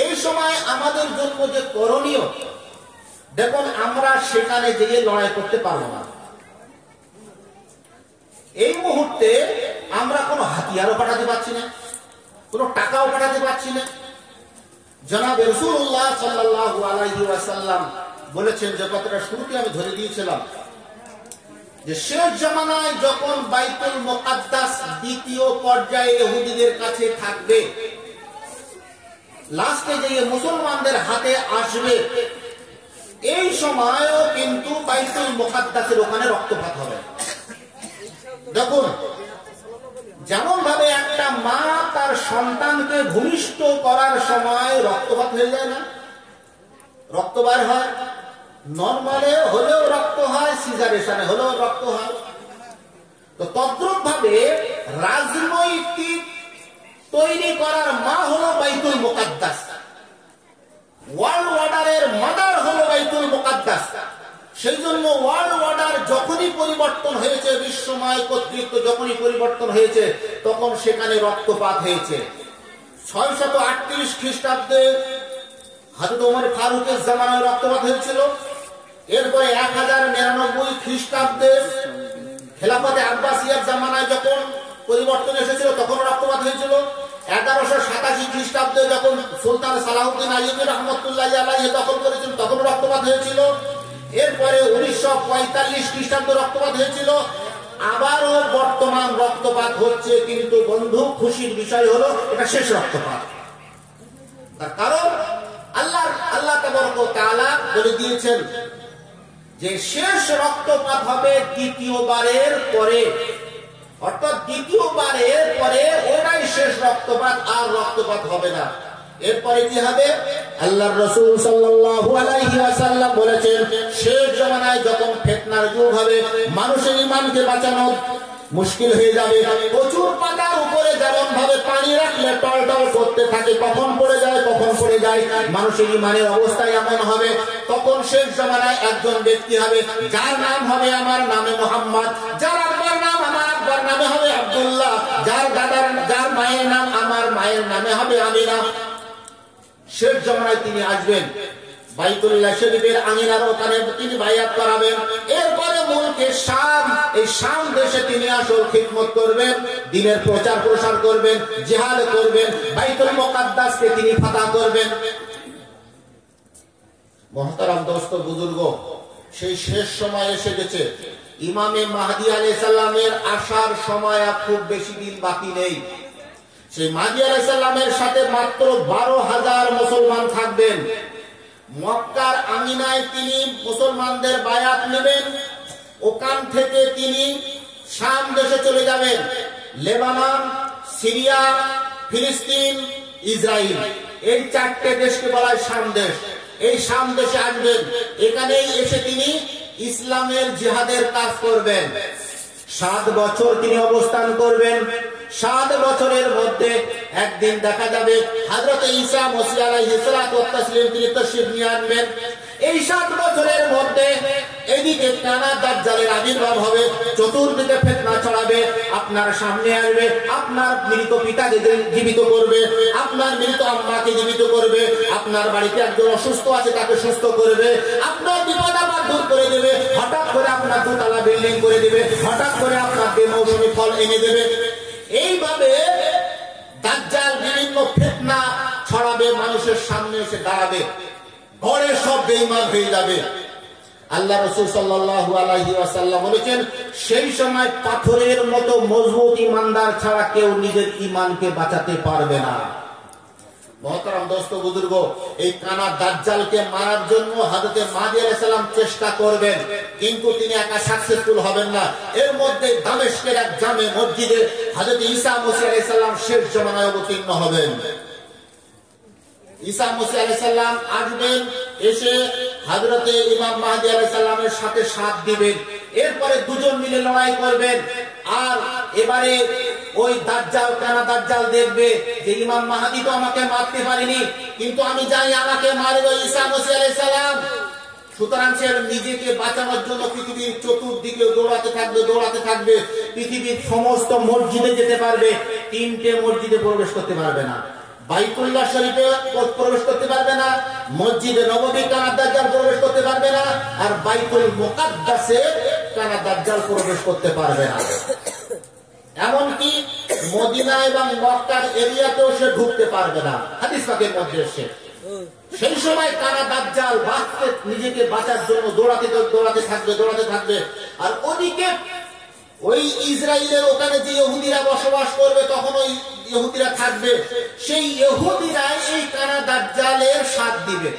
এই সময় আমাদের জন্য যে করণীয়, দেখুন আমরা সেখানে গিয়ে লড়াই করতে পারবো না। এই মুহূর্তে আমরা কোনো হাতিয়ারও পাঠাতে পারছি না, কোনো টাকাও পাঠাতে পারছি না। জনাব রাসূলুল্লাহ সাল্লাল্লাহু আলাইহি ওয়াসাল্লাম বলেছেন, যে কথাটা শুরুতে আমি ধরে দিয়েছিলাম, যে শেষ জামানায় যখন বাইতুল মুকাদ্দাস দ্বিতীয় পর্যায়ে ইহুদিদের কাছে থাকবে, লাস্টে যে মুসলমানদের হাতে আসবে, এই সময়ও কিন্তু বাইতুল মুকাদ্দাসের ওখানে রক্তপাত হবে। দেখুন, যেমন ভাবে একটা মা তার সন্তানকে ভূমিষ্ঠ করার সময় রক্তপাত হয়ে যায় না, রক্ত বার হয়, নরমালে হলেও রক্ত হয়, সিজারেশনে হলেও রক্ত হয়। তো তদ্রুপ ভাবে রাজনৈতিক তৈরি করার মা হলো বাইতুল মুকাদ্দাস, ওয়ার্ল্ড অর্ডারের মাদার হলো বাইতুল মুকাদ্দাস। সেই জন্য ওয়ার্ল্ড অর্ডার যখনই পরিবর্তন হয়েছে, বিশ্বময় কর্তৃত্ব যখনই পরিবর্তন হয়েছে, তখন সেখানে রক্তপাত হয়েছে। 638 খ্রিস্টাব্দে হযরত ওমর ফারুকের জামানায় রক্তপাত হয়েছিল। এরপরে 1099 খ্রিস্টাব্দে খেলাফতে আব্বাসিয়ার জামানায় যখন পরিবর্তন এসেছিল, তখন রক্তপাত হয়েছিল। 1187 খ্রিস্টাব্দে যখন সুলতান সালাউদ্দিন আইয়ুবী রহমতুল্লাহি আলাইহি দখল করেছিলেন, তখন রক্তপাত হয়েছিল। এরপরে 1945 খ্রিস্টাব্দে রক্তপাত হয়েছিল। আবারও বর্তমান রক্তপাত হচ্ছে, কিন্তু বন্ধু খুশির বিষয় হলো এটা শেষ রক্তপাত। তার কারণ আল্লাহ তাবারক ওয়া তাআলা বলে দিয়েছেন যে শেষ রক্তপাত হবে দ্বিতীয়বারের পরে, অর্থাৎ দ্বিতীয়বারের পরে ওটাই শেষ রক্তপাত, আর রক্তপাত হবে না। এরপরে কি হবে? আল্লাহর রাসূল সাল্লাল্লাহু আলাইহি ওয়াসাল্লাম বলেছেন, শেষ জামানায় যখন ফিতনার যুগ হবে, মানুষের ঈমানকে বাঁচানো মুশকিল হয়ে যাবে। প্রচুর পাতার উপরে যেমন ভাবে পানি রাখলে টলটল করতে থাকে, কখন পড়ে যায় কখন পড়ে যায়, মানুষের ঈমানের অবস্থা এমন হবে। তখন শেষ জামানায় একজন ব্যক্তি হবে, যার নাম হবে আমার নামে মুহাম্মদ, যার আব্বার নাম আমার আব্বার নামে হবে আব্দুল্লাহ, যার মায়ের নাম আমার মায়ের নামে হবে আমিনা। শেষ জামানায় তিনি আসবেন, বাইতুল্লাহ শরীফের আঙিনার ওখানে তিনি বাইয়াত করাবেন। এরপরে মুলকে শাম, এই শাম দেশে তিনি আসল খিদমত করবেন, দ্বীনের প্রচার প্রসার করবেন, জিহাদ করবেন, বাইতুল মুকাদ্দাসকে তিনি ফাতহ করবেন। মুহতারাম দোস্ত বুজুর্গ, সেই শেষ সময় এসে গেছে। ইমামে মাহদী আলাইহিস সালামের আসার সময় আর খুব বেশি দিন বাকি নেই। সেই মাহদী আলাইহিস সালামের সাথে মাত্র 12,000 মুসলমান থাকবেন। মক্কার আমিনায় তিনি মুসলমানদের বায়াত নেবেন, ওখান থেকে তিনি শাম দেশে চলে যাবেন। লেবানন, সিরিয়া, ফিলিস্তিন, ইসরায়েল, এই 4টে দেশকে বলা হয় শাম দেশ। এই শাম দেশে আসবেন, এখানেই এসে তিনি ইসলামের জিহাদের কাজ করবেন। 7 বছর তিনি অবস্থান করবেন। 7 বছরের মধ্যে একদিন দেখা যাবে হযরত ঈসা মসিহ আলাইহিস সালাতু ওয়াত তাসলিম তিনি তাশরীফ নিয়ে আসবেন। এই 7 বছরের মধ্যে এদিকে কানা দাজ্জালের আবির্ভাব হবে, চতুর্দিকে ফিতনা ছড়াবে, আপনার সামনে আসবে, আপনার মৃত পিতাকে জীবিত করবে, আপনার মৃত আম্মাকে জীবিত করবে, আপনার বাড়িতে একজন অসুস্থ আছে তাকে সুস্থ করবে, আপনার বিপদ আপদ দূর করে দেবে, হঠাৎ করে আপনার 2 তলা বিল্ডিং করে দেবে, হঠাৎ করে আপনার বেমৌসুমি ফল এনে দেবে। এইভাবে দাজ্জাল বিভিন্ন ফিতনা ছড়াবে, মানুষের সামনে এসে দাঁড়াবে, ঘরে সব বেঈমান হয়ে যাবে। আল্লাহ রাসূল সাল্লাল্লাহু আলাইহি ওয়াসাল্লাম বলেছেন, সেই সময় পাথরের মতো মজবুত ঈমানদার ছাড়া কেউ নিজের ঈমানকে বাঁচাতে পারবে না। মুহতারাম দোস্ত বুজুর্গ, এই কানা দাজ্জালকে মারার জন্য হযরত মাহদী আলাইহিস সালাম চেষ্টা করবেন, কিন্তু তিনি একা সাকসেসফুল হবেন না। এর মধ্যে দামেস্কের এক জামে মসজিদে হযরত ঈসা মসিহ আলাইহিস সালাম শেষ জামানায় অবতীর্ণ হবেন। ঈসা মসিহ আলাইহিস সালাম আসবেন, এসে হযরতে ইমাম মাহদী আলাইহিস সালামের সাথে সাথ দিবেন। এরপরে দুজন মিলে লড়াই করবেন। আর এবারে ওই দাজ্জাল, কানা দাজ্জাল দেখবে যে ইমাম মাহদী তো আমাকে মারতে পারেনি, কিন্তু আমি জানি আমাকে মারবে ঈসা মসিহ আলাইহিস সালাম। সুতরাং সে নিজেকে বাঁচানোর জন্য পৃথিবীর চতুর্দিকে দৌড়াতে থাকবে। পৃথিবীর সমস্ত মসজিদে যেতে পারবে, 3টে মসজিদে প্রবেশ করতে পারবে না। বাইতুল্লাহ শরীফে প্রবেশ করতে পারবে না, মসজিদে নববী কানা দাজ্জাল প্রবেশ করতে পারবে না, আর বাইতুল মুকাদ্দাসে কানা দাজ্জাল প্রবেশ করতে পারবে না। এমনকি মদিনা এবং মক্কার এরিয়াতেও সে ঢুকতে পারবে না, হাদিস পাকের মধ্যে এসেছে। সেই সময় কানা দাজ্জাল বাঁচতে, নিজেকে বাঁচার জন্য দৌড়াতে থাকবে। আর ওদিকে ওই ইসরায়েলের ওখানে যে ইহুদিরা বসবাস করবে, তখন ওই ইহুদিরা থাকবে, সেই ইহুদিরা এই কানা দাজ্জালের সাথ দিবে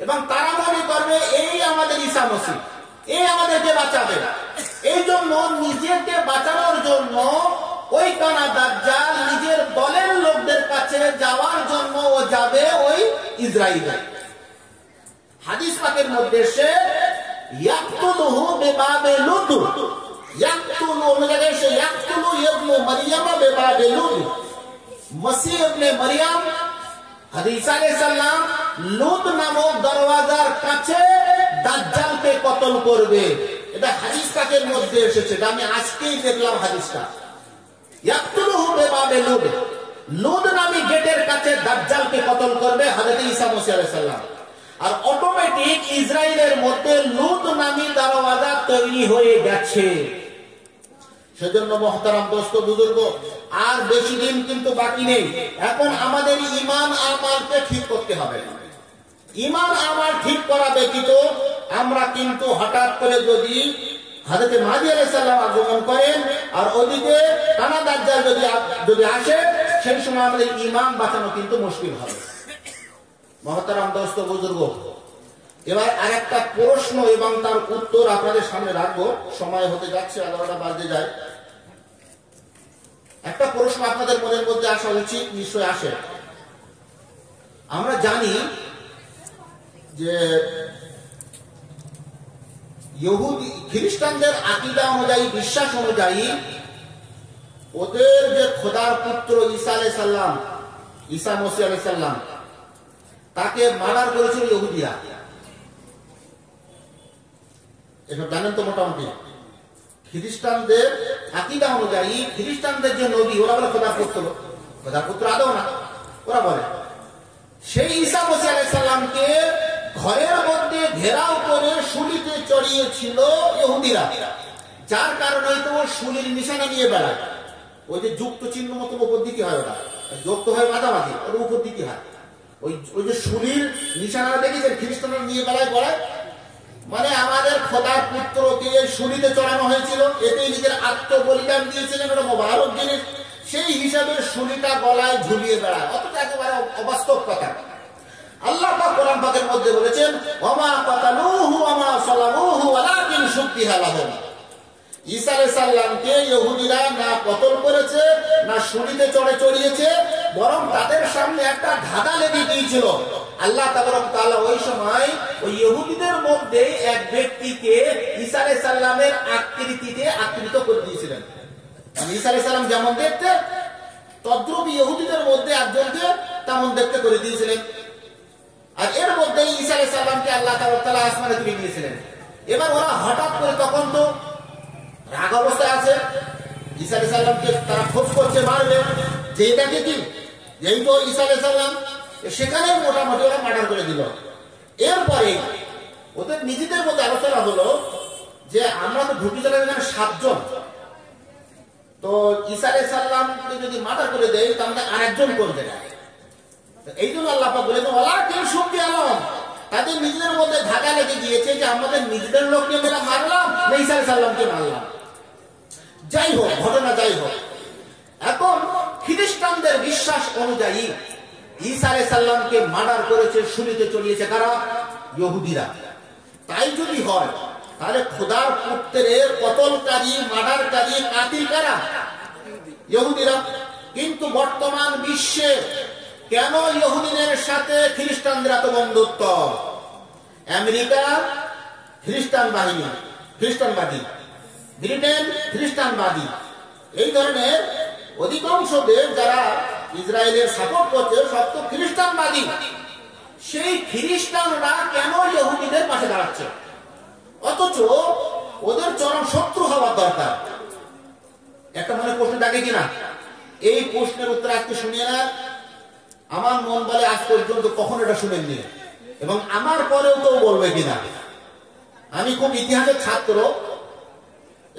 এবং তারা মনে করবে এই আমাদের ঈসা মসিহ, এই আমাদেরকে বাঁচাবে। এই জন্য নিজেকে বাঁচানোর জন্য ওই কানা দাজ্জাল নিজের দলের লোকদের কাছে যাওয়ার জন্য ও যাবে ওই ইসরায়েলে। হাদিস পাকের মধ্যে সে ইয়াকতুলুহু বিবাবে লুদ, ইয়াকতুলু মানে সে ইয়াকতুলু ইবনু মারইয়াম বিবাবে লুদ, মসিহ ইবনে মারইয়াম ঈসা আলাইহিস সালাম লুদ নামক দরওয়াজার কাছে দাজ্জালকে কতল করবে। এটা হাদিস পাকের মধ্যে এসেছে, আমি আজকেই দেখলাম হাদিসটা। ইয়াকতুলুহু বিবাবে লুদ, লুদ নামী গেটের কাছে দাজ্জালকে কতল করবে হযরত ঈসা মসিহ আলাইহিস সালাম। আর অটোমেটিক ইসরায়েলের মধ্যে লুদ নামী দরওয়াজা তৈরি হয়ে গেছে। সেজন্য মহতারাম দোস্ত বুজুর্গ, আর বেশি দিন কিন্তু বাকি নেই। এখন আমাদের ঈমান আমালকে ঠিক করতে হবে। ঈমান আমাল ঠিক করা ব্যতীত আমরা কিন্তু হঠাৎ করে যদি হযরত মাহদী আলাইহিস সালাম আগমন করেন আর ওদিকে কানা দাজ্জাল যদি আসে, সেই সময় আমাদের ঈমান বাঁচানো কিন্তু মুশকিল হবে। মহতারাম দোস্ত বুজুর্গ, এবার আরেকটা প্রশ্ন এবং তার উত্তর আপনাদের সামনে রাখবো, সময় হতে যাচ্ছে, 11টা বাজতে যায়। একটা প্রশ্ন আপনাদের মনের মধ্যে আসা উচিত, নিশ্চয় আসে। আমরা জানি যে ইহুদি খ্রিস্টানদের আকীদা অনুযায়ী, বিশ্বাস অনুযায়ী ওদের যে খোদার পুত্র ঈসা আলাইহিস সালাম, ঈসা মসিহ আলাইহিস সালাম, তাকে মার্ডার করেছিল ইহুদিরা। এসব জানেন তো মোটামুটি। খ্রিস্টানদের আকীদা অনুযায়ী খ্রিস্টানদের যে নবী, ওরা বলে খোদার পুত্র আদৌ না, ওরা বলে সেই ঈসা মসিহ আলাইহিস সালামকে ঘরের মধ্যে ঘেরাও করে শুলিতে চড়িয়েছিল ইহুদিরা, যার কারণে তো শুলির নিশানা নিয়ে বেড়ায়। ওই যে যুক্ত চিহ্ন মতো উপর দিকে হয়, ওটা যুক্ত হয় মাঝামাঝি, ওর উপর দিকে হয়। ওই যে শুলির নিশানা দেখেছেন খ্রিস্টানরা নিয়ে বেড়ায়, মানে আমাদের খোদার পুত্রকে শুলিতে চড়ানো হয়েছিল, এতেই নিজের আত্মবলিদান দিয়েছিলেন, ওটা মোবারক জিনিস। সেই হিসাবে শুলিটা গলায় ঝুলিয়ে বেড়ায়, অথচ একেবারে অবাস্তব কথা। আল্লাহ পাক কোরআন পাকের মধ্যে বলেছেন, ওমা কাতালুহু ওমা সালামুহু ওয়ালাকিন শুব্বিহা লাহুম। ঈসা আলাইহিস সালামকে ইহুদিরা না কতল করেছে, না শুলিতে চড়িয়েছে, বরং তাদের সামনে একটা ধাঁধা লেগে গিয়েছিল। আল্লাহ তাআলা ওই সময় ওই ইহুদিদের মধ্যে এক ব্যক্তিকে ঈসা আলাইহিস সালামের আকৃতিতে আকৃত করে দিয়েছিলেন। মানে ঈসা আলাইহিস সালাম যেমন দেখতে, তদ্রূপ ইহুদিদের মধ্যে একজনকে তেমন দেখতে করে দিয়েছিলেন। আর এর মধ্যে ঈসা আলাইহিস সালামকে আল্লাহ তাআলা আসমানে তুলে নিয়েছিলেন। এবার ওরা হঠাৎ করে, তখন তো রাগ অবস্থায় আছে, ঈসা আলাইহিস সালামকে তারা খোঁজ করছে, মারবে, যে এটাকে কি, এই তো ঈসা আলাইহিস সালাম, সেখানে মোটামুটি ওরা মার্ডার করে দিল। এরপরে ওদের নিজেদের মধ্যে আলোচনা হলো যে আমরা তো ঢুকি চলে গেলাম 7 জন, তো ঈসা আলাইহিস সালামকে যদি মার্ডার করে দেয় তাহলে আরেকজন করবে না। এই জন্য আল্লাহ পাক বলেছেন ওয়ালাকিন শুব্বিহা লাহুম, তাদের নিজেদের মধ্যে ধাক্কা লেগে গিয়েছে যে আমাদের নিজেদের লোককে মেরে মারলাম না ঈসা আলাইহিস সালামকে মারলাম। যাই হোক, ঘটনা যাই হোক, এখন খ্রিস্টানদের বিশ্বাস অনুযায়ী ঈসা আলাইহিস সালামকে মার্ডার করেছে, শুলিতে চড়িয়েছে কারা? ইহুদিরা। তাই যদি হয় তাহলে খোদার পুত্রের কতলকারী, মার্ডারকারী, কাতিল কারা? ইহুদিরা। কিন্তু বর্তমান বিশ্বে কেন ইহুদিদের সাথে খ্রিস্টানদের এত বন্ধুত্ব? আমেরিকা খ্রিস্টান বাহিনী, খ্রিস্টানবাদী, ব্রিটেন খ্রিস্টানবাদী, এই ধরনের অধিকাংশ দেশ যারা ইসরায়েলের সাপোর্ট করছে সব তো খ্রিস্টানবাদী। সেই খ্রিস্টানরা কেন ইহুদিদের পাশে দাঁড়াচ্ছে, অথচ ওদের চরম শত্রু হওয়ার দরকার? একটা মনে প্রশ্ন থাকে কিনা? এই প্রশ্নের উত্তর আজকে শুনিয়ে না, আমার মন বলে আজ পর্যন্ত কখনো এটা শুনেননি, এবং আমার পরেও কেউ বলবে কিনা। আমি খুব ইতিহাসের ছাত্র,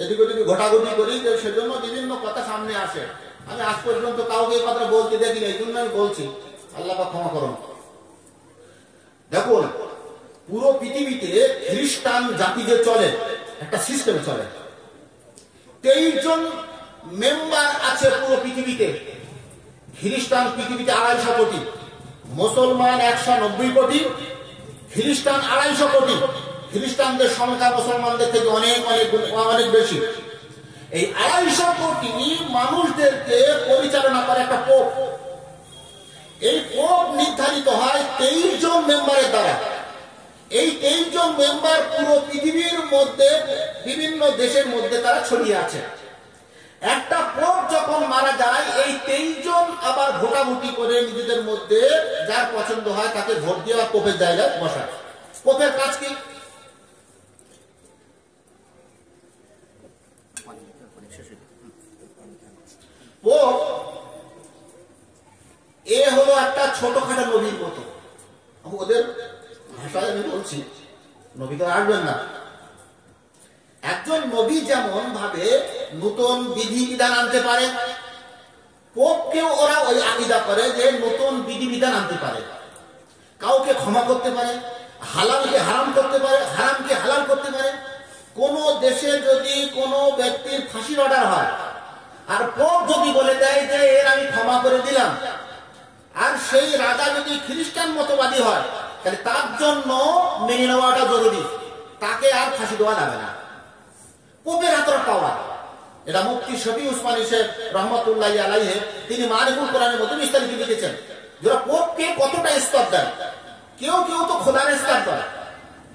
এদিক ওদিকে ঘোটাঘুটি করি, সেজন্য বিভিন্ন কথা সামনে আসে। আমি আজ পর্যন্ত কাউকে এই কথা বলতে দেখিনি, এই জন্য আমি বলছি, আল্লাহ পাক ক্ষমা করুন। দেখুন, পুরো পৃথিবীতে খ্রিস্টান জাতি যে চলে, একটা সিস্টেমে চলে। 23 জন মেম্বার আছে পুরো পৃথিবীতে। খ্রিস্টান পৃথিবীতে 250 কোটি, মুসলমান 190 কোটি, খ্রিস্টান 250 কোটি। খ্রিস্টানদের সংখ্যা মুসলমানদের থেকে অনেক অনেক অনেক বেশি। এই 250 কোটি মানুষদেরকে পরিচালনা করে একটা পোপ। এই পোপ নির্ধারিত হয় 23 জন মেম্বারের দ্বারা। এই 23 জন মেম্বার পুরো পৃথিবীর মধ্যে বিভিন্ন দেশের মধ্যে তারা ছড়িয়ে আছে। একটা পোপ যখন মারা যায়, এই 23 জন আবার ভোটাভুটি করে নিজেদের মধ্যে যার পছন্দ হয় তাকে ভোট দিয়ে পোপের জায়গায় বসায়। পোপের কাজ কি? পোপ এ হলো একটা ছোটখাটো নবীর মতো। ওদের ভাষায় আমি বলছি, নবী তো আসবেন না। একজন নবী যেমন ভাবে নতুন বিধি বিধান আনতে পারে, পোপকেও ওরা ওই আকীদা করে যে নতুন বিধি বিধান আনতে পারে, কাউকে ক্ষমা করতে পারে, হালালকে হারাম করতে পারে, হারামকে হালাল করতে পারে। কোন দেশে যদি কোনো ব্যক্তির ফাঁসির অর্ডার হয়, আর পোপ যদি বলে দেয় যে এর আমি ক্ষমা করে দিলাম, আর সেই রাজা যদি খ্রিস্টান মতবাদী হয়, তাহলে তার জন্য মেনে নেওয়াটা জরুরি, তাকে আর ফাঁসি দেওয়া যাবে না। পোপের এতটা পাওয়ার। এটা মুফতি শফি উসমানী সাহেব রহমতুল্লাহি আলাইহি তিনি মারিফুল কোরআনের মধ্যে বিস্তারিত লিখেছেন, যারা পোপকে কতটা স্তর দেয়। কেউ কেউ তো খোদার স্তর দেয়,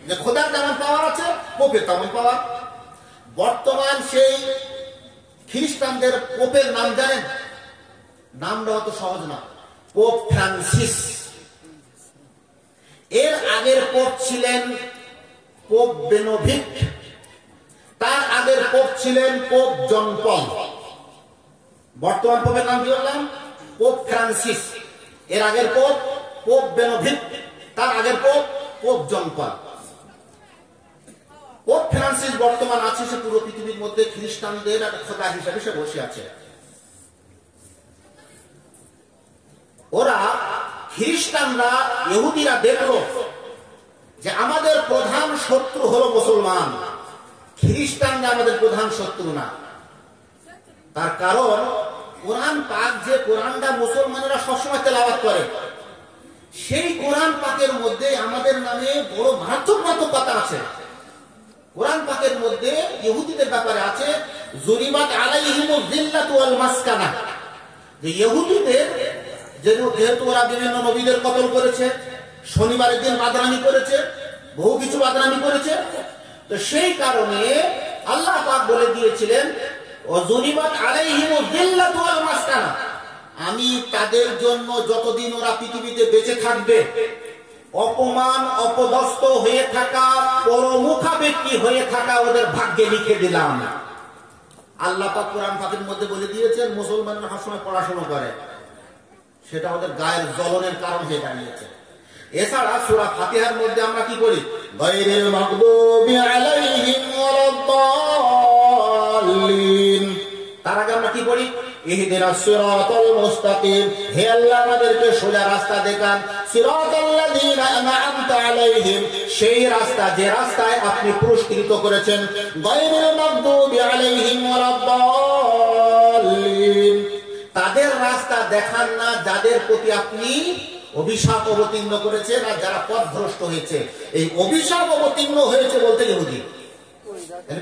যে খোদার যেমন পাওয়ার আছে পোপের তেমন পাওয়ার। বর্তমান সেই খ্রিস্টানদের পোপের নাম জানেন? নামটা অত সহজ না, পোপ ফ্রান্সিস। এর আগের পোপ ছিলেন পোপ বেনোভিক্ট, তার আগের পোপ ছিলেন পোপ জন পল। বর্তমান পোপের নাম কি বললাম? Pope Francis. এর আগের পোপ পোপ বেনোভিক্ট, তার আগের পোপ পোপ জন পল। পোপ ফ্রান্সিস বর্তমান আছে, সে পুরো পৃথিবীর মধ্যে খ্রিস্টানদের একটা খোদা হিসেবে সে বসে আছে। ওরা খ্রিস্টানরা, ইহুদিরা দেখলো যে আমাদের প্রধান শত্রু হলো মুসলমান, খ্রিস্টানরা আমাদের প্রধান শত্রু না। তার কারণ কোরআন পাক, যে কোরআনটা মুসলমানেরা সবসময় তেলাওয়াত করে, সেই কোরআন পাকের মধ্যে আমাদের নামে বড় মারাত্মক মারাত্মক কথা আছে। কোরআন পাকের মধ্যে ইহুদিদের ব্যাপারে আছে, জুরিবাত আলাইহিমুয যিল্লাতু ওয়াল মাসকানা, যে ইহুদিদের যেহেতু ওরা বিভিন্ন নবীদের কতল করেছে, শনিবারের দিন বাদরামি করেছে, বহু কিছু বাদরামি করেছে, তো সেই কারণে আল্লাহ পাক বলে দিয়েছিলেন ওয়াজুরিবাত আলাইহিমুয যিল্লাতু ওয়াল মাসকানা, আমি তাদের জন্য যতদিন ওরা পৃথিবীতে বেঁচে থাকবে অপমান অপদস্থ হয়ে থাকা, পরমুখাপেক্ষী হয়ে থাকা ওদের ভাগ্যে লিখে দিলাম। আল্লাহ পাক কোরআন পাকের মধ্যে বলে দিয়েছেন মুসলমানরা সবসময় পড়াশোনা করে, সেটা ওদের গায়ের জ্বলনের কারণ হয়ে দাঁড়িয়েছে। এছাড়া সূরা ফাতিহার মধ্যে আমরা কি করি? গায়রিল মাগদুবি আলাইহিম ওয়ালাদ-দাল্লিন। তার আগে আমরা কি করি? ইহদিনাস সিরাতাল মুস্তাকিম, হে আল্লাহ আমাদেরকে সোজা রাস্তা দেখান। সিরাতাল্লাযীনা আন'আমতা আলাইহিম, সেই রাস্তা যে রাস্তায় আপনি পুরস্কৃত করেছেন। গায়রিল মাগদুবি আলাইহিম ওয়ালাদ-দাল্লিন, তাদের রাস্তা দেখান না যাদের প্রতি আপনি অভিশাপ অবতীর্ণ করেছেন আর যারা পথভ্রষ্ট হয়েছে। এই অভিশাপ অবতীর্ণ হয়েছে বলতে ইহুদি।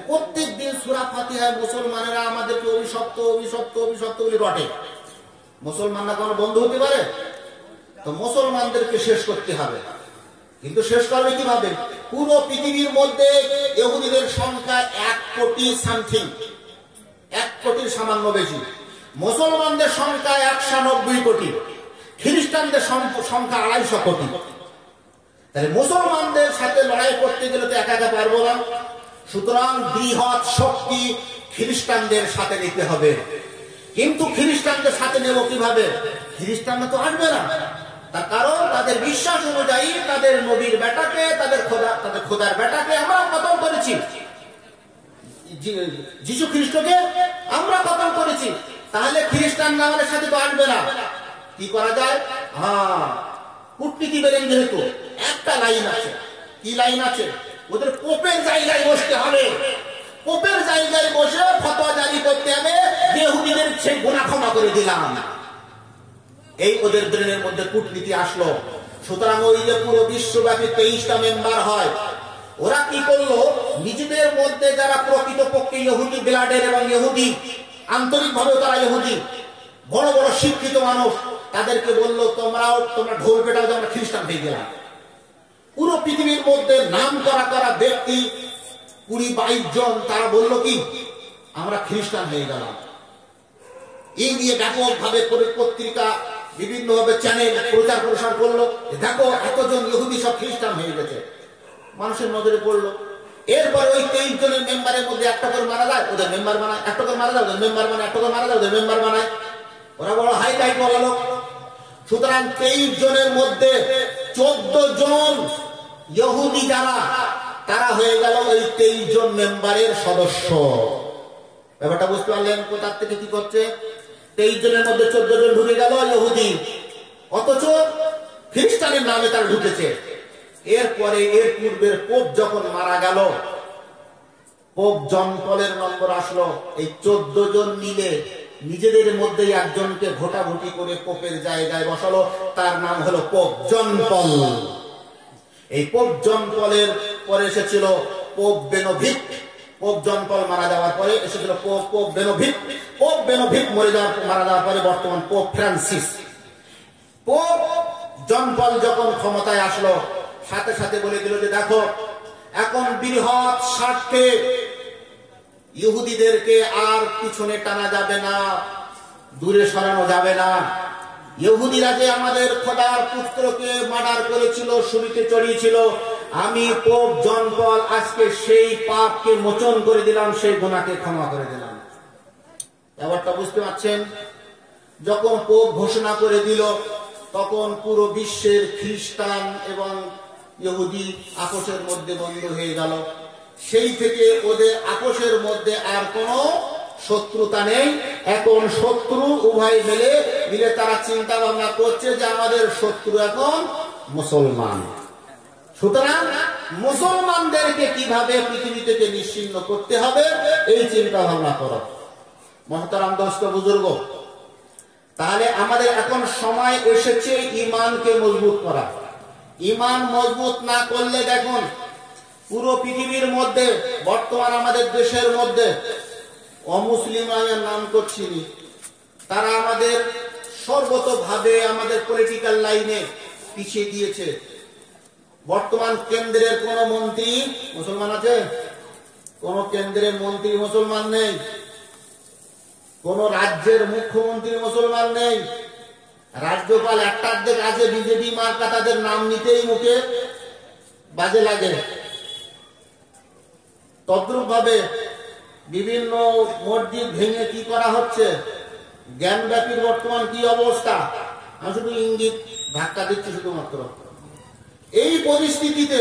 প্রত্যেক দিন সূরা ফাতিহায় মুসলমানেরা আমাদেরকে অভিশপ্ত অভিশপ্ত অভিশপ্ত বলে রটে। মুসলমানরা কোনো বন্ধু হতে পারে? তো মুসলমানদেরকে শেষ করতে হবে। কিন্তু শেষ করবে কিভাবে? পুরো পৃথিবীর মধ্যে ইহুদিদের সংখ্যা 1 কোটি সামথিং, 1 কোটির সামান্য বেশি। মুসলমানদের সংখ্যা 190 কোটি, খ্রিস্টানদের সংখ্যা 250 কোটি। তাহলে মুসলমানদের সাথে লড়াই করতে গেলে তো একা একা পারবো না, সুতরাং বৃহৎ শক্তি খ্রিস্টানদের সাথে নিতে হবে। কিন্তু খ্রিস্টানদের সাথে নেব কিভাবে? খ্রিস্টানরা তো আসবে না, তার কারণ তাদের বিশ্বাস অনুযায়ী তাদের নবীর বেটাকে, তাদের খোদার বেটাকে আমরা কতল করেছি। যিশু খ্রিস্টকে আমরা কতল করেছি, তাহলে খ্রিস্টান আমাদের সাথে তো আসবে না। কি করা যায়? কূটনীতি বেরেন, যেহেতু একটা লাইন আছে। কি লাইন আছে? ওদের পোপের জায়গায় বসতে হবে, পোপের জায়গায় বসে ফতোয়া জারি করতে হবে, ইহুদিদের সেই গুনাহ ক্ষমা করে দিলাম। এই ওদের ব্রেনের মধ্যে কূটনীতি আসলো। সুতরাং ওই যে পুরো বিশ্বব্যাপী 23টা মেম্বার হয়, ওরা কি করলো, নিজেদের মধ্যে যারা প্রকৃতপক্ষে ইহুদি ব্লাডের এবং ইহুদি আন্তরিকভাবে তারা ইহুদি বড় বড় শিক্ষিত মানুষ, তাদেরকে বললো তোমরা ঢোল পেটাও, আমরা খ্রিস্টান হয়ে গেলাম। পুরো পৃথিবীর মধ্যে নাম করা ব্যক্তি 20-22 জন, তারা বললো কি আমরা খ্রিস্টান হয়ে গেলাম। এই নিয়ে ব্যাপকভাবে পত্রিকা বিভিন্নভাবে চ্যানেল প্রচার প্রসার করলো, দেখো এতজন ইহুদি সব খ্রিস্টান হয়ে গেছে। মানুষের নজরে পড়লো। এরপর ওই 23 জনের মেম্বারের মধ্যে একটা করে মারা যায়, ওদের মেম্বার বানায়, একটা করে মারা যায়, ওদের মেম্বার বানায়, একটা করে মারা যায়, ওদের মেম্বার বানায়। ওরা বড় হাই টাই বলা লোক। সুতরাং 23 জনের মধ্যে 14 জন ইহুদি যারা, তারা হয়ে গেল ওই 23 জন মেম্বারের সদস্য। ব্যাপারটা বুঝতে পারলেন কোথার থেকে কি করছে? 23 জনের মধ্যে 14 জন ঢুকে গেল ইহুদি, অথচ খ্রিস্টানের নামে তারা ঢুকেছে। এরপরে এর পূর্বের পোপ যখন মারা গেল, পোপ জন পলের নম্বর আসলো। এই 14 জন মিলে নিজেদের মধ্যে একজনকে ভোটাভুটি করে পোপের জায়গায় বসালো, তার নাম হলো পোপ জন পল। এই পোপ জন পলের পরে এসেছিল পোপ বেনোভিক্ট। পোপ জন পল মারা যাওয়ার পরে এসেছিল পোপ বেনোভিক্ট। পোপ বেনোভিক্ট মারা যাওয়ার পরে বর্তমান পোপ ফ্রান্সিস। পোপ জন পল যখন ক্ষমতায় আসলো, সাথে সাথে বলে দিল যে দেখো, এখন বৃহৎ স্বার্থে ইহুদিদেরকে আর পিছনে টানা যাবে না, দূরে সরানো যাবে না। ইহুদিরা যে আমাদের খোদার পুত্রকে মার্ডার করেছিল, শুলিতে চড়িয়েছিল, আমি পোপ জন পল আজকে সেই পাপকে মোচন করে দিলাম, সেই গুনাহকে ক্ষমা করে দিলাম। ব্যাপারটা বুঝতে পারছেন? যখন পোপ ঘোষণা করে দিল, তখন পুরো বিশ্বের খ্রিস্টান এবং ইহুদি আপোষের মধ্যে বন্ধ হয়ে গেল। সেই থেকে ওদের আপোষের মধ্যে আর কোনো শত্রুতা নেই। এখন শত্রু উভয় মিলে তারা চিন্তা ভাবনা করছে যে আমাদের শত্রু এখন মুসলমান। সুতরাং মুসলমানদেরকে কিভাবে পৃথিবী থেকে নিশ্চিহ্ন করতে হবে, এই চিন্তা ভাবনা করো মহতারাম দোস্ত বুজুর্গ। তাহলে আমাদের এখন সময় এসেছে ঈমানকে মজবুত করা। ঈমান মজবুত না করলে দেখুন, পুরো পৃথিবীর মধ্যে বর্তমান আমাদের দেশের মধ্যে অমুসলিমের নাম করছি, তারা আমাদের সর্বতভাবে আমাদের পলিটিক্যাল লাইনে পিছিয়ে দিয়েছে। বর্তমান কেন্দ্রের কোন মন্ত্রী মুসলমান আছে? কোন কেন্দ্রের মন্ত্রী মুসলমান নেই। কোন রাজ্যের মুখ্যমন্ত্রী মুসলমান নেই। রাজ্যপাল একটা অর্ধেক আছে বিজেপি মার্কা, তাদের নাম নিতেই মুখে বাজে লাগে। তদ্রুপ ভাবে বিভিন্ন মসজিদ ভেঙে কি করা হচ্ছে, জ্ঞানব্যাপীর বর্তমান কি অবস্থা, আমি শুধু ইঙ্গিত ধাক্কা দিচ্ছি শুধুমাত্র। এই পরিস্থিতিতে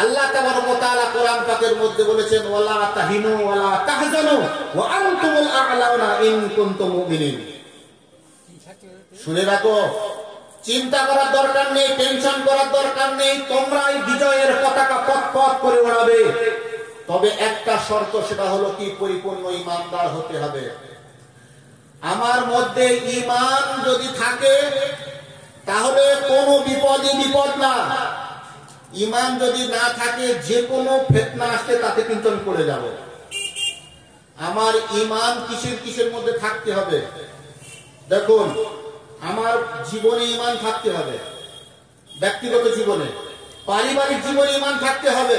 আল্লাহ তাবারক ওয়া তাআলা কোরআন পাকের মধ্যে বলেছেন, ওয়ালা তাহিনু ওয়ালা তাহজানু ওয়া আনতুমুল আ'লাউনা ইন কুনতুম মুমিনিন। শুনে রাখো, চিন্তা করার দরকার নেই, টেনশন করার দরকার নেই, তোমরাই বিজয়ের পতাকা পথ করে ওড়াবে। তবে একটা শর্ত, সেটা হলো কি, পরিপূর্ণ ঈমানদার হতে হবে। আমার মধ্যে ঈমান যদি থাকে তাহলে কোনো বিপদই বিপদ না। ঈমান যদি না থাকে, যে কোনো ফিতনা আসলে তাতে কিন্তু আমি পড়ে যাব। আমার ঈমান কিসের মধ্যে থাকতে হবে? দেখুন, আমার জীবনে ঈমান থাকতে হবে, ব্যক্তিগত জীবনে, পারিবারিক জীবনে ঈমান থাকতে হবে,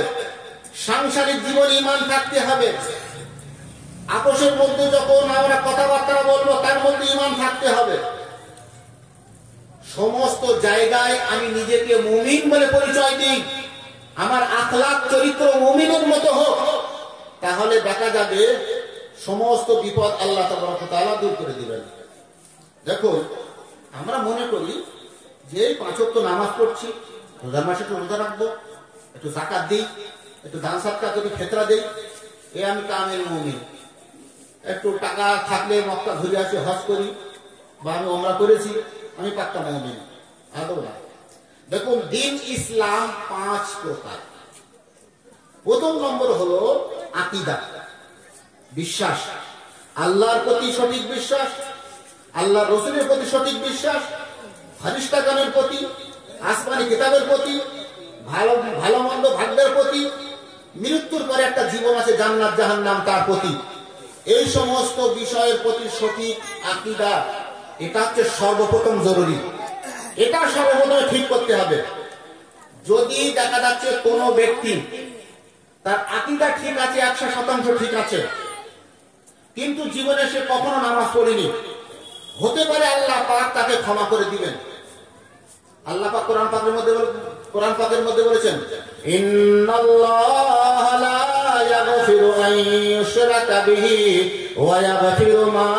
সাংসারিক জীবনে ঈমান থাকতে হবে। আপোষের মধ্যে যখন আমরা কথাবার্তা বলবো, তার মধ্যে ঈমান থাকতে হবে। সমস্ত জায়গায় আমি নিজেকে মুমিন বলে পরিচয় দিই, আমার আখলাক চরিত্র মুমিনের মতো হোক, তাহলে দেখা যাবে সমস্ত বিপদ আল্লাহ তাবারক ওয়া তাআলা দূর করে দিবেন। দেখুন, আমরা মনে করি যে 5 ওয়াক্ত নামাজ পড়ছি, রোজার মাসে একটু রোজা রাখবো, একটু যাকাত দিই, একটু দান সদকা করি, ফিতরা দেই, আমি কামেল মুমিন, একটু টাকা থাকলে মক্কা ঘুরে আসি, হজ করি, বা আমি ওমরা করেছি, আমি পাক্কা মুমিন। আদৌ না। দেখুন, দিন ইসলাম 5 প্রকার। প্রথম নম্বর হলো আকীদা, বিশ্বাস, আল্লাহর প্রতি সঠিক বিশ্বাস, আল্লাহ রসুলের প্রতি সঠিক বিশ্বাস, ফেরেশতাগণের প্রতি, আসমানি কিতাবের প্রতি, ভালো মন্দ ভাগ্যের প্রতি, মৃত্যুর পরে একটা জীবন আছে জান্নাত জাহান্নাম তার প্রতি। এই সমস্ত বিষয়ের প্রতি সঠিক আকীদা, এটা হচ্ছে সর্বপ্রথম জরুরি। এটা সর্বপ্রথম ঠিক করতে হবে। যদি দেখা যাচ্ছে কোন ব্যক্তি তার আকীদা ঠিক আছে, 100% ঠিক আছে, কিন্তু জীবনে সে কখনো নামাজ পড়েনি, হতে পারে আল্লাহ পাক তাকে ক্ষমা করে দিবেন। আল্লাহ পাক কোরআন পাকের মধ্যে বলেছেন, ইন্নাল্লাহা লা ইয়াগফিরু আন ইউশরাকা বিহি ওয়া ইয়াগফিরু মা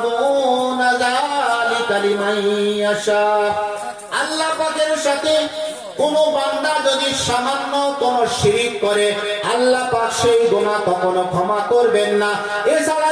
দুনা যালিকা লিমান ইয়াশা। আল্লাহ পাকের সাথে কোন বান্দা যদি সামান্য কোন শিরক করে, আল্লাহ পাক সেই গুনাহ কখনো ক্ষমা করবেন না। এছাড়া